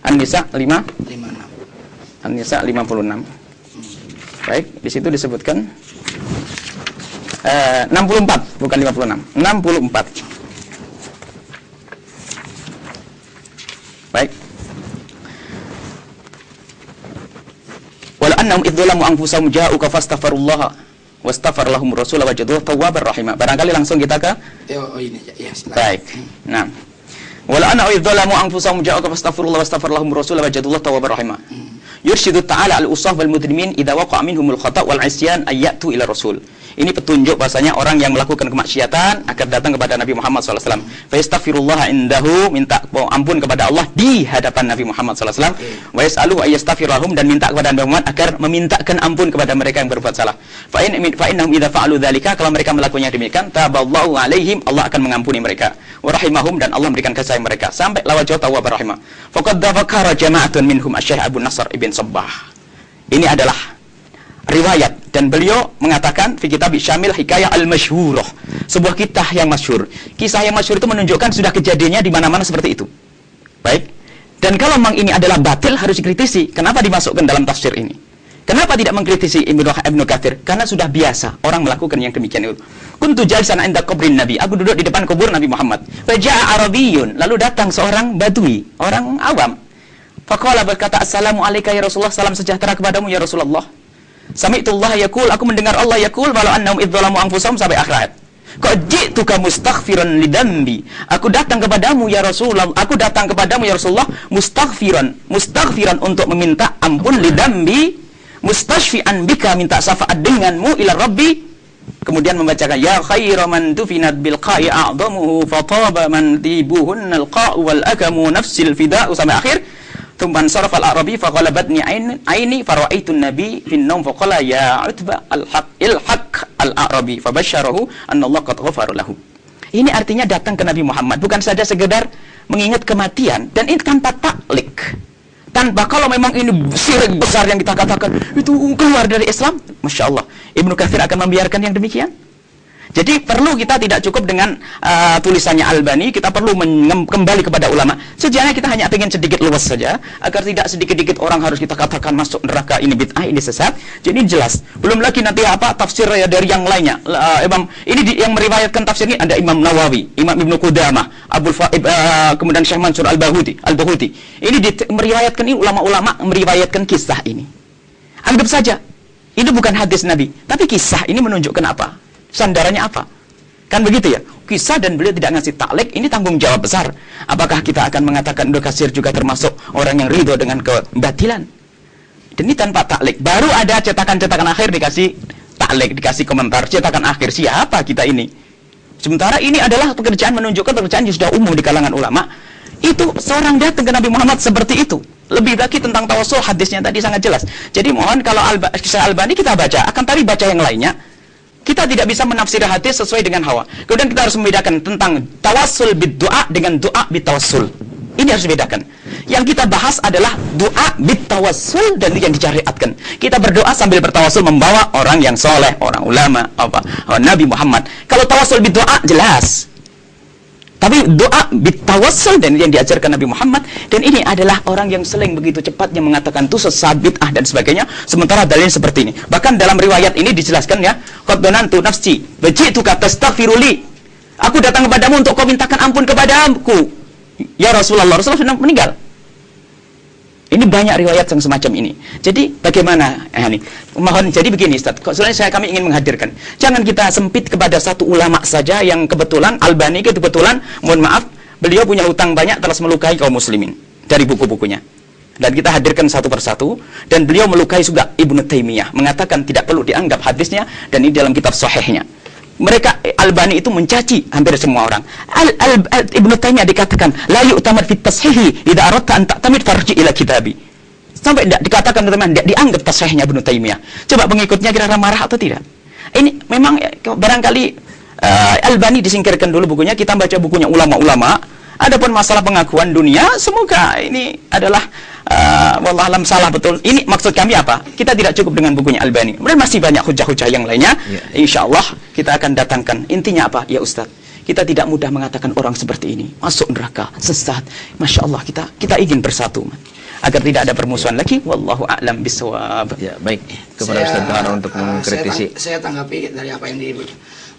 An-Nisa 56. An-Nisa 56. Baik, di situ disebutkan 64, bukan 56. 64. Baik. Wala annahum idzalamu anfusahum ja'uka fastaghfirullaha wastaghfar lahum rasul wajadallahu tawwabar rahimah. Barangkali langsung kita ke ini ya, silakan. Baik. Nah. Wala annahum idzalamu anfusahum ja'uka fastaghfirullaha wastaghfar lahum rasul wajadallahu tawwabar rahimah. Yurshidu ta'ala al-usaf wal mujrimin idza waqa'a minhumul khata' wal 'isyan ayyatu ila rasul. Ini petunjuk bahasanya orang yang melakukan kemaksiatan agar datang kepada Nabi Muhammad SAW. Fayastaghfirullah indahu, minta ampun kepada Allah di hadapan Nabi Muhammad SAW. Wa yas'aluhu ayyastaghfirahum, dan minta kepada Nabi Muhammad agar memintakan ampun kepada mereka yang berbuat salah. Fa innahum idza fa'alu dzalika, kalau mereka melakukannya demikian, taballahu alaihim, Allah akan mengampuni mereka. Wa rahimahum, dan Allah memberikan kasih sayang mereka sampai lawajah tawwabur rahimah. Faqad dzakara jama'atun minhum Asy-Syaikh Abu Nasr ibn Sabbah. Ini adalah riwayat, dan beliau mengatakan fi kitab Syamil Hikayah Al-Masyhurah, sebuah kisah yang masyhur. Kisah yang masyhur itu menunjukkan sudah kejadiannya di mana-mana seperti itu. Baik. Dan kalau memang ini adalah batil harus dikritisi. Kenapa dimasukkan dalam tafsir ini? Kenapa tidak mengkritisi Ibnu Katsir? Karena sudah biasa orang melakukan yang demikian itu. Kuntu jalisan 'inda qabrin Nabi. Aku duduk di depan kubur Nabi Muhammad. Fa jaa Arabiyyun, lalu datang seorang badui, orang awam. Faqala, berkata, "Assalamu alayka ya Rasulullah, salam sejahtera kepadamu ya Rasulullah." Sami'tullah yaqul, aku mendengar Allah yaqul walau annahum idzalamu anfusahum, sampai akhir ayat. Qad ji'tuka mustaghfiran lidambi. Aku datang kepadamu ya Rasulullah, aku datang kepadamu ya Rasulullah mustaghfiran untuk meminta ampun, lidambi mustashfi'an bika, minta syafaat denganmu ila Rabbi, kemudian membacakan ya khairu man tufinat bil qa'i a'dhamuhu fataba man tibuhun al qa'u wal akamu nafsil fida'u sampai akhir. Tumban saraf al-arabi faghalabatni aini fara'aitun nabi fin naum faqala ya utba al-haq al-arabi fabasyarahu anna Allah qad ghafara lahu. Ini artinya datang ke Nabi Muhammad bukan saja sekedar mengingat kematian, dan ini tanpa taklik, tanpa kalau memang ini syirik besar yang kita katakan itu keluar dari Islam, Masya Allah, Ibnu Katsir akan membiarkan yang demikian. Jadi perlu kita tidak cukup dengan tulisannya Albani, kita perlu kembali kepada ulama. Sejatinya kita hanya ingin sedikit luas saja, agar tidak sedikit-sedikit orang harus kita katakan masuk neraka, ini bid'ah, ini sesat. Jadi jelas. Belum lagi nanti apa tafsir ya dari yang lainnya. Yang meriwayatkan tafsir ini ada Imam Nawawi, Imam Ibnu Qudamah, kemudian Syekh Mansur Al-Bahuti. Ini meriwayatkan, ini ulama-ulama meriwayatkan kisah ini. Anggap saja ini bukan hadis Nabi, tapi kisah ini menunjukkan apa? Sandarannya apa? Kan begitu ya? Kisah dan beliau tidak ngasih taklek, ini tanggung jawab besar. Apakah kita akan mengatakan Ibnu Katsir juga termasuk orang yang ridho dengan kebatilan? Dan ini tanpa taklek. Baru ada cetakan-cetakan akhir dikasih taklek, dikasih komentar. Cetakan akhir, siapa kita ini? Sementara ini adalah menunjukkan pekerjaan yang sudah umum di kalangan ulama. Itu seorang datang ke Nabi Muhammad seperti itu. Lebih lagi tentang tawassul, hadisnya tadi sangat jelas. Jadi mohon kalau kisah Albani kita baca, akan tapi baca yang lainnya. Kita tidak bisa menafsir hadis sesuai dengan hawa. Kemudian kita harus membedakan tentang tawassul bid-du'a dengan du'a bit-tawassul. Ini harus dibedakan. Yang kita bahas adalah du'a bit-tawassul dan yang disyariatkan. Kita berdoa sambil bertawassul membawa orang yang soleh, orang ulama, Nabi Muhammad. Kalau tawassul bid-du'a jelas. Tapi doa bitawassul dan yang diajarkan Nabi Muhammad, dan ini adalah orang yang sering begitu cepatnya mengatakan itu sesat, bid'ah dan sebagainya, sementara dalilnya seperti ini. Bahkan dalam riwayat ini dijelaskan ya, qad donantu nafsi waji'tuka tastaghfiruli. Aku datang kepadamu untuk kau mintakan ampun kepadaku. Ya Rasulullah, Rasulullah sudah meninggal. Ini banyak riwayat yang semacam ini. Jadi bagaimana? Mohon jadi begini Ustaz. Soalnya kami ingin menghadirkan. Jangan kita sempit kepada satu ulama saja yang kebetulan Albani kebetulan, mohon maaf, beliau punya hutang banyak telah melukai kaum muslimin dari buku-bukunya. Dan kita hadirkan satu persatu, dan beliau melukai juga Ibnu Taimiyah, mengatakan tidak perlu dianggap hadisnya, dan ini dalam kitab sahihnya. Mereka Albani itu mencaci hampir semua orang. Ibnu Taimiyah dikatakan la yu'tamad fit tashihi idza aradta an ta'tamid farji ila kitabi. Sampai tidak dikatakan teman-teman, tidak dianggap tasihnya Ibnu Taimiyah. Coba pengikutnya kira-kira marah atau tidak? Ini memang barangkali Albani disingkirkan dulu bukunya, kita baca bukunya ulama-ulama. Adapun masalah pengakuan dunia, semoga ini adalah wallahualam salah betul. Ini maksud kami apa? Kita tidak cukup dengan bukunya Albani. Kemudian masih banyak hujah-hujah yang lainnya. Insya Allah kita akan datangkan. Intinya apa? Ya Ustaz, kita tidak mudah mengatakan orang seperti ini masuk neraka, sesat. Masya Allah, kita ingin bersatu agar tidak ada permusuhan lagi. Wallahu a'lam bishawab. Ya, baik. Kepada Ustaz Bahar untuk mengkritisi. Saya tanggapi dari apa yang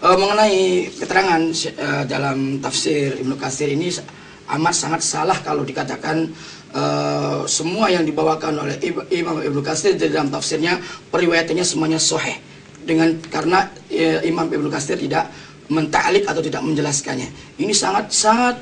mengenai keterangan dalam tafsir Ibnu Katsir ini amat sangat salah kalau dikatakan semua yang dibawakan oleh Imam Ibnu Katsir dalam tafsirnya periwayatannya semuanya sahih, karena Imam Ibnu Katsir tidak mentaklik atau tidak menjelaskannya. Ini sangat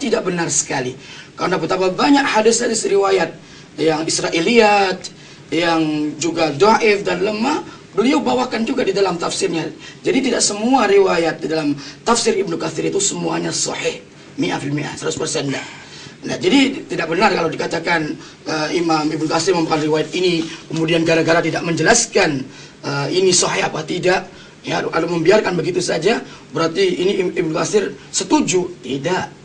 tidak benar sekali, karena betapa banyak hadis-hadis riwayat yang Israiliyat, yang juga dhaif dan lemah, beliau bawakan juga di dalam tafsirnya. Jadi tidak semua riwayat di dalam tafsir Ibnu Katsir itu semuanya sahih 100%, 100%. Nah, jadi tidak benar kalau dikatakan Imam Ibnu Katsir membawakan riwayat ini kemudian gara-gara tidak menjelaskan ini sahih apa tidak, ya, ada membiarkan begitu saja berarti ini Ibnu Katsir setuju.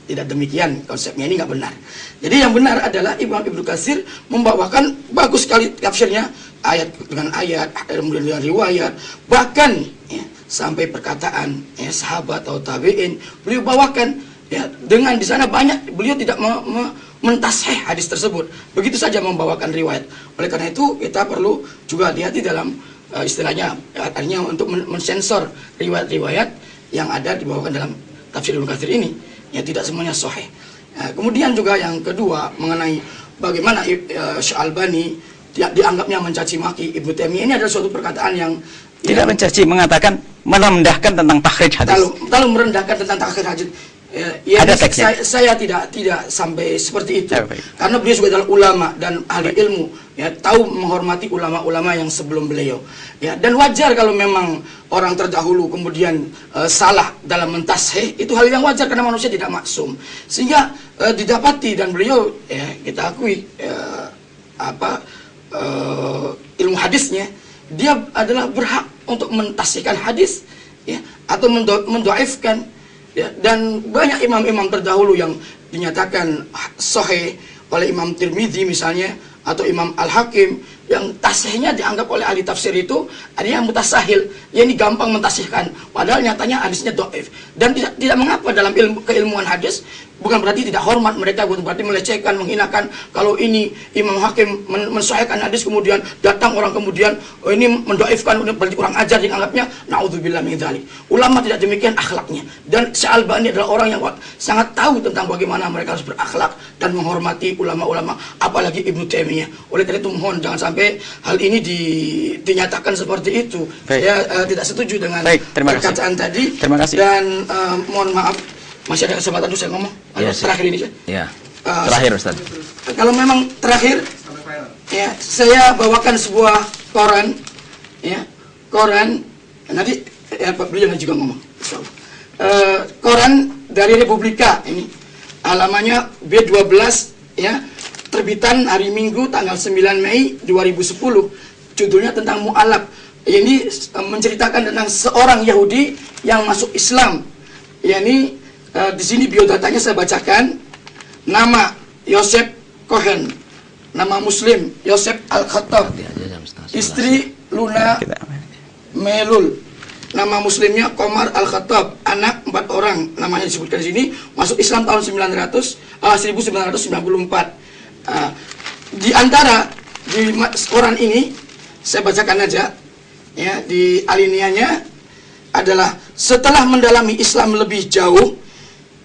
Tidak demikian konsepnya, ini nggak benar. Jadi yang benar adalah Imam Ibnu Katsir membawakan bagus sekali tafsirnya, ayat dengan ayat, kemudian dengan riwayat, bahkan ya, sampai perkataan sahabat atau tabi'in beliau bawakan, ya, dengan di sana banyak beliau tidak mentashih hadis tersebut, begitu saja membawakan riwayat. Oleh karena itu kita perlu juga hati-hati dalam istilahnya artinya untuk mensensor riwayat-riwayat yang ada dibawakan dalam tafsir Ibnu Katsir ini. Ya, tidak semuanya sahih. Nah, kemudian juga yang kedua mengenai bagaimana Syekh Albani dianggapnya mencaci maki Ibnu Taimiyah, ini adalah suatu perkataan yang tidak mencaci, mengatakan merendahkan tentang takhrij hadis. Lalu merendahkan tentang takhrij hadis. Ya, Ada teksnya? saya tidak sampai seperti itu. Baik. Karena beliau juga adalah ulama dan ahli ilmu, ya, tahu menghormati ulama-ulama yang sebelum beliau. Ya, dan wajar kalau memang orang terdahulu kemudian salah dalam mentasheh, itu hal yang wajar karena manusia tidak maksum. Sehingga didapati, dan beliau, ya, kita akui, ilmu hadisnya, dia adalah berhak untuk mentasihkan hadis, ya, atau mendoaifkan. Ya, dan banyak imam-imam terdahulu yang dinyatakan sahih oleh Imam Tirmidzi misalnya, atau Imam Al-Hakim, yang tasihnya dianggap oleh ahli tafsir itu ada yang mutasahil, ya, ini gampang mentasihkan, padahal nyatanya hadisnya dhaif. Dan tidak mengapa dalam keilmuan hadis, bukan berarti tidak hormat mereka, bukan berarti melecehkan, menghinakan. Kalau ini Imam Hakim mensahihkan hadis, kemudian datang orang kemudian ini mendoifkan, berarti kurang ajar dianggapnya, naudzubillah min dzalik. Ulama tidak demikian akhlaknya. Dan Syekh Albani adalah orang yang sangat tahu tentang bagaimana mereka harus berakhlak dan menghormati ulama-ulama, apalagi Ibnu Taimiyah. Oleh karena itu mohon jangan sampai hal ini dinyatakan seperti itu. Baik. Saya tidak setuju dengan perkataan tadi. Terima kasih. Dan mohon maaf, masih ada kesempatan untuk saya ngomong? Ya, terakhir ini, ya. Terakhir, Ustaz. Kalau memang terakhir, ya, saya bawakan sebuah koran, ya, koran. Nanti ya, Pak beliau juga ngomong. Koran dari Republika ini, halamannya B12, ya, terbitan hari Minggu tanggal 9 Mei 2010. Judulnya tentang mu'alaf. Ini menceritakan tentang seorang Yahudi yang masuk Islam. Ya, ini di sini biodatanya saya bacakan. Nama Yosef Cohen, nama Muslim Yosef Al-Khattab, istri Luna Melul, nama Muslimnya Komar Al-Khattab, anak 4 orang, namanya disebutkan di sini, masuk Islam tahun 1994. Di antara di koran ini saya bacakan aja, ya, di alinianya adalah setelah mendalami Islam lebih jauh,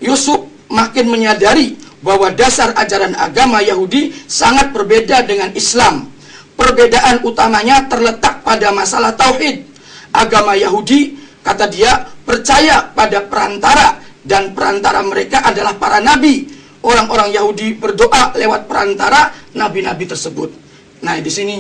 Yusuf makin menyadari bahwa dasar ajaran agama Yahudi sangat berbeda dengan Islam. Perbedaan utamanya terletak pada masalah tauhid. Agama Yahudi, kata dia, percaya pada perantara, dan perantara mereka adalah para nabi. Orang-orang Yahudi berdoa lewat perantara nabi-nabi tersebut. Nah, di sini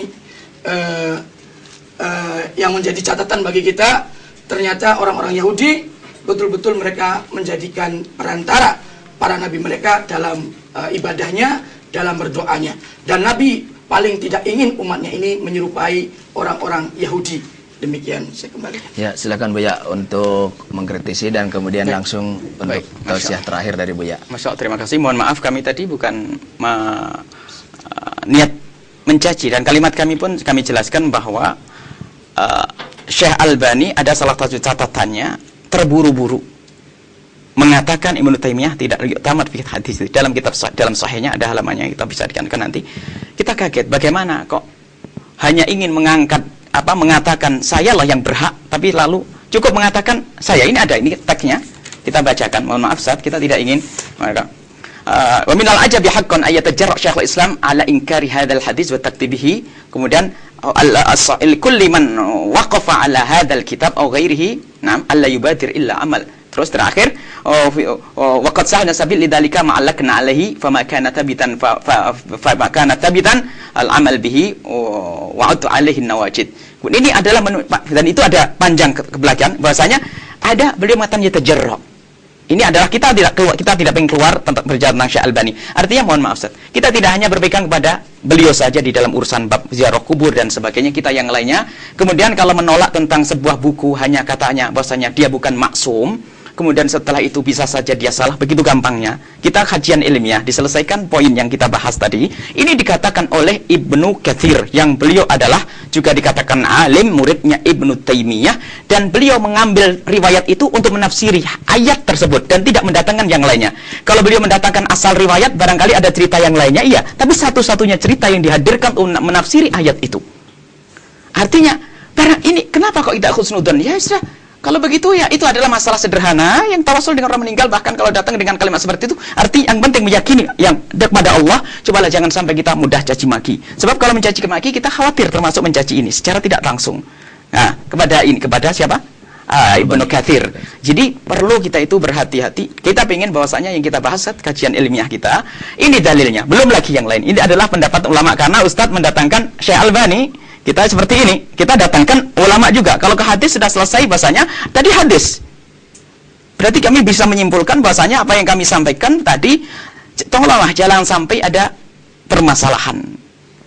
yang menjadi catatan bagi kita, ternyata orang-orang Yahudi betul-betul mereka menjadikan perantara para nabi mereka dalam ibadahnya, dalam berdoanya. Dan Nabi paling tidak ingin umatnya ini menyerupai orang-orang Yahudi. Demikian saya kembalikan. Ya, silakan Buya untuk mengkritisi dan kemudian langsung untuk tausiah terakhir dari Buya. Masya Allah, terima kasih. Mohon maaf kami tadi bukan niat mencaci, dan kalimat kami pun kami jelaskan bahwa Syekh Albani ada salah satu catatannya, terburu-buru mengatakan Ibnu Taimiyah tidak tamat fikih hadis. Dalam kitab, dalam sahihnya ada halamannya, kita bisa dikankan nanti. Kita kaget bagaimana kok hanya ingin mengatakan sayalah yang berhak, tapi lalu cukup mengatakan saya. Ini ada, ini teksnya kita bacakan. Mohon maaf Ustaz, kita tidak ingin wa minal ajabi haqqan ayatajarra Syekhul Islam ala inkari hadzal hadis wa taktibihi. Kemudian kulli man waqafa ala hadzal kitab aw ghairihi, na'am, alla yubadir illa amal. Terus terakhir, wa qad sahna sabil lidzalika ma'allakna alaihi fama kana tabitan fa kana tabitan al-amal bihi wa atu alaihi nawajid. Ini adalah dan itu ada panjang ke belakang bahwasanya ada beliau mengatakan yatajarra. Ini adalah kita tidak pengen keluar tentang berbicara tentang Syekh Albani. Artinya mohon maaf Ustaz, kita tidak hanya berpegang kepada beliau saja di dalam urusan bab ziarah kubur dan sebagainya, kita yang lainnya. Kemudian kalau menolak tentang sebuah buku hanya katanya bahwasanya dia bukan maksum, kemudian setelah itu bisa saja dia salah, begitu gampangnya. Kita kajian ilmiah, diselesaikan poin yang kita bahas tadi. Ini dikatakan oleh Ibnu Katsir, yang beliau adalah juga dikatakan alim, muridnya Ibnu Taimiyah, dan beliau mengambil riwayat itu untuk menafsiri ayat tersebut dan tidak mendatangkan yang lainnya. Kalau beliau mendatangkan asal riwayat, barangkali ada cerita yang lainnya, iya, tapi satu-satunya cerita yang dihadirkan untuk menafsiri ayat itu. Artinya, ini kenapa kok tidak khusnudzon? Ya sudah, kalau begitu ya itu adalah masalah sederhana yang tawasul dengan orang meninggal. Bahkan kalau datang dengan kalimat seperti itu, arti yang penting meyakini yang kepada Allah. Cobalah jangan sampai kita mudah caci maki. Sebab kalau mencaci maki kita khawatir termasuk mencaci ini secara tidak langsung. Nah, kepada siapa? Ibnu Katsir. Jadi perlu kita itu berhati-hati. Kita ingin bahwasanya yang kita bahas kajian ilmiah kita, ini dalilnya. Belum lagi yang lain. Ini adalah pendapat ulama karena Ustadz mendatangkan Syekh Albani. Kita seperti ini. Kita datangkan ulama juga. Kalau ke hadis sudah selesai bahasanya, tadi hadis. Berarti kami bisa menyimpulkan bahwasanya apa yang kami sampaikan tadi, tolonglah jangan sampai ada permasalahan.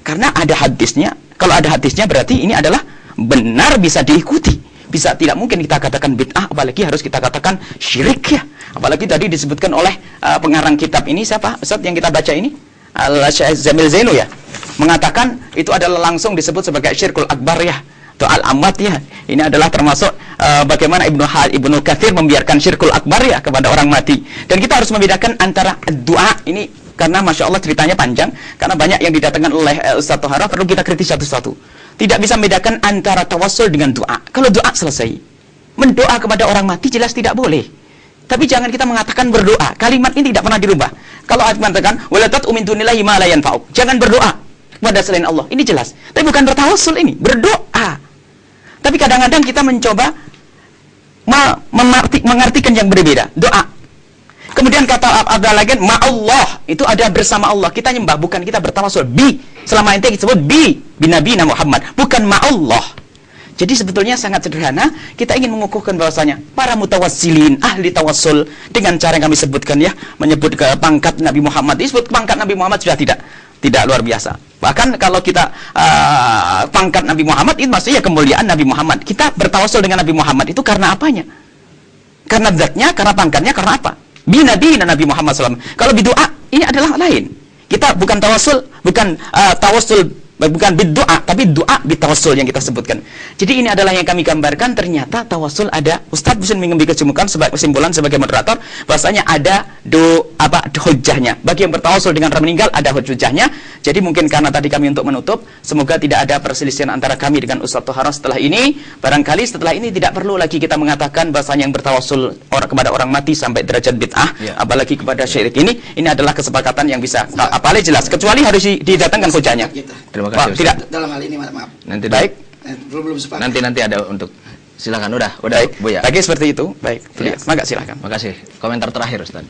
Karena ada hadisnya. Kalau ada hadisnya berarti ini adalah benar, bisa diikuti. Bisa, tidak mungkin kita katakan bid'ah, apalagi harus kita katakan syirik ya. Apalagi tadi disebutkan oleh pengarang kitab ini, siapa Ustaz yang kita baca ini? Al-Syekh Jamil Zainu ya. Mengatakan itu adalah langsung disebut sebagai syirkul akbar ya. Atau al-amat ya. Ini adalah termasuk bagaimana Ibnu Katsir membiarkan syirkul akbar ya kepada orang mati. Dan kita harus membedakan antara doa ini, karena Masya Allah ceritanya panjang, karena banyak yang didatangkan oleh Ustaz Tohara, perlu kita kritis satu-satu. Tidak bisa membedakan antara tawassul dengan doa. Kalau doa selesai, mendoa kepada orang mati jelas tidak boleh. Tapi jangan kita mengatakan berdoa. Kalimat ini tidak pernah dirubah. Kalau ayat mengatakan wala tad'u min dunillahi ma la yanfa'uk, jangan berdoa kepada selain Allah. Ini jelas. Tapi bukan bertawassul ini, berdoa. Tapi kadang-kadang kita mencoba mengartikan yang berbeda. Doa. Kemudian kata ada lagi ma'allah, itu ada bersama Allah. Kita nyembah, bukan kita bertawassul. Selama ini disebut Nabi Muhammad, bukan ma'allah. Jadi sebetulnya sangat sederhana. Kita ingin mengukuhkan bahwasanya para mutawassilin, ahli tawassul, dengan cara yang kami sebutkan ya, menyebut ke pangkat Nabi Muhammad. Disebut pangkat Nabi Muhammad sudah tidak luar biasa. Bahkan kalau kita pangkat Nabi Muhammad itu maksudnya kemuliaan Nabi Muhammad. Kita bertawassul dengan Nabi Muhammad itu karena apanya? Karena zatnya, karena pangkatnya, karena apa? Nabi Muhammad SAW. Kalau bidoa ini adalah lain. Kita bukan tawassul, bukan tawassul, bukan bidoa, tapi doa bitawassul yang kita sebutkan. Jadi ini adalah yang kami gambarkan. Ternyata tawassul ada. Ustadz bisa mengambil kesimpulan sebagai kesimpulan sebagai moderator bahwasanya ada hujjahnya. Bagi yang bertawassul dengan orang meninggal ada hujjahnya. Jadi mungkin karena tadi kami untuk menutup, semoga tidak ada perselisihan antara kami dengan Ustadz Tohara setelah ini. Barangkali setelah ini tidak perlu lagi kita mengatakan bahwasanya yang bertawassul kepada orang mati sampai derajat bid'ah, apalagi kepada syirik ini adalah kesepakatan yang bisa apalagi jelas, kecuali harus didatangkan hujjahnya. Terima kasih. Tidak dalam hal ini maaf. Nanti Baik. Belum sepakat. Nanti ada untuk silakan udah baik, Bu ya. Lagi seperti itu. Baik. Ya. Maka silakan. Makasih. Komentar terakhir Ustaz.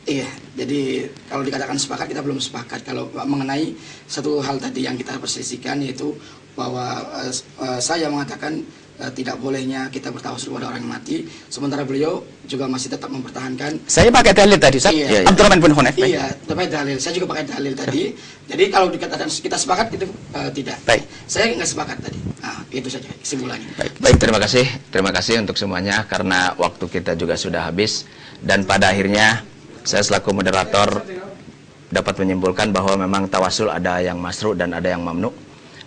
Iya, jadi kalau dikatakan sepakat, kita belum sepakat kalau mengenai satu hal tadi yang kita perselisihkan, yaitu bahwa saya mengatakan tidak bolehnya kita bertawassul kepada orang yang mati, sementara beliau juga masih tetap mempertahankan. Saya pakai dalil tadi, Ustaz. Iya. Abdurrahman bin Hunayf. Iya, pakai dalil. Saya juga pakai dalil tadi. Jadi kalau dikatakan kita sepakat itu tidak. Baik. Saya nggak sepakat tadi. Nah, itu saja kesimpulannya. Baik, terima kasih. Terima kasih untuk semuanya karena waktu kita juga sudah habis dan pada akhirnya saya selaku moderator dapat menyimpulkan bahwa memang tawassul ada yang masru dan ada yang mamnu.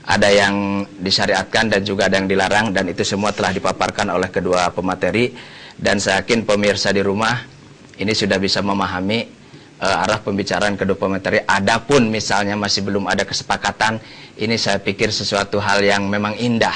Ada yang disyariatkan dan juga ada yang dilarang, dan itu semua telah dipaparkan oleh kedua pemateri, dan saya yakin pemirsa di rumah ini sudah bisa memahami arah pembicaraan kedua pemateri. Adapun misalnya masih belum ada kesepakatan, ini saya pikir sesuatu hal yang memang indah.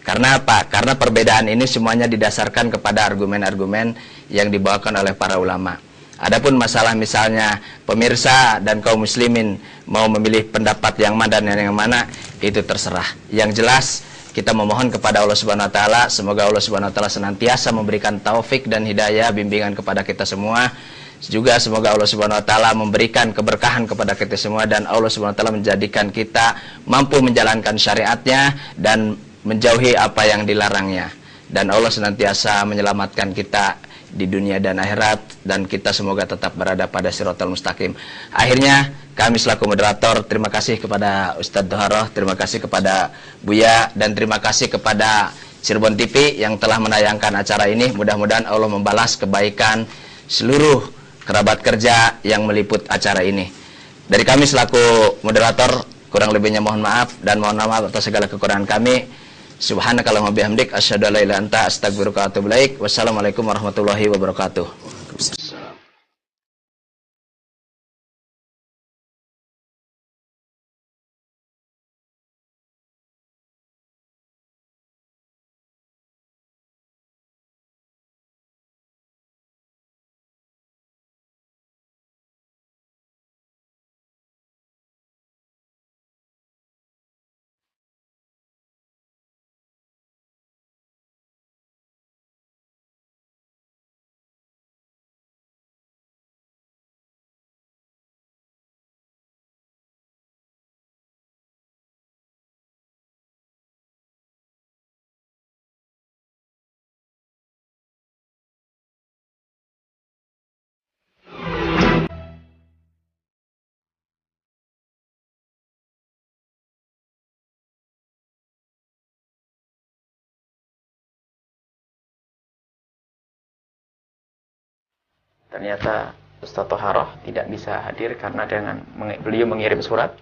Karena apa? Karena perbedaan ini semuanya didasarkan kepada argumen-argumen yang dibawakan oleh para ulama. Adapun masalah misalnya pemirsa dan kaum muslimin mau memilih pendapat yang mana dan yang mana, itu terserah. Yang jelas kita memohon kepada Allah Subhanahu wa taala, semoga Allah Subhanahu wa taala senantiasa memberikan taufik dan hidayah bimbingan kepada kita semua. Juga semoga Allah Subhanahu wa taala memberikan keberkahan kepada kita semua, dan Allah Subhanahu wa taala menjadikan kita mampu menjalankan syariatnya dan menjauhi apa yang dilarangnya. Dan Allah senantiasa menyelamatkan kita di dunia dan akhirat, dan kita semoga tetap berada pada siratal mustaqim. Akhirnya kami selaku moderator terima kasih kepada Ustadz Tohara, terima kasih kepada Buya, dan terima kasih kepada Cirebon TV yang telah menayangkan acara ini. Mudah-mudahan Allah membalas kebaikan seluruh kerabat kerja yang meliput acara ini. Dari kami selaku moderator, kurang lebihnya mohon maaf, dan mohon maaf atas segala kekurangan kami. Subhanakallahumma bihamdik asyhadu an la ilaha illa anta astaghfiruka wa atubu ilaik. Wassalamualaikum warahmatullahi wabarakatuh. Ternyata Ustaz Toharoh tidak bisa hadir karena beliau mengirim surat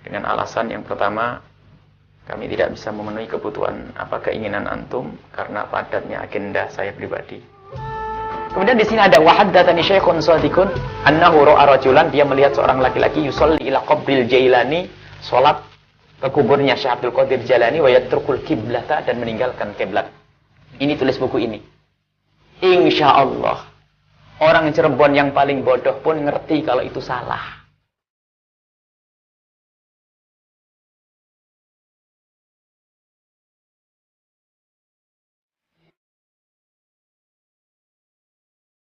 dengan alasan yang pertama, kami tidak bisa memenuhi kebutuhan keinginan antum karena padatnya agenda saya pribadi. Kemudian di sini ada wahaddatsani syaikhun shadiqun annahu ra'a rajulan, dia melihat seorang laki-laki yusolli ila qabril Jailani, salat ke kuburnya Syekh Abdul Qadir Jailani, wa yatrukul qiblata, dan meninggalkan kiblat. Ini tulis buku ini. Insya Allah orang Cirebon yang paling bodoh pun ngerti kalau itu salah.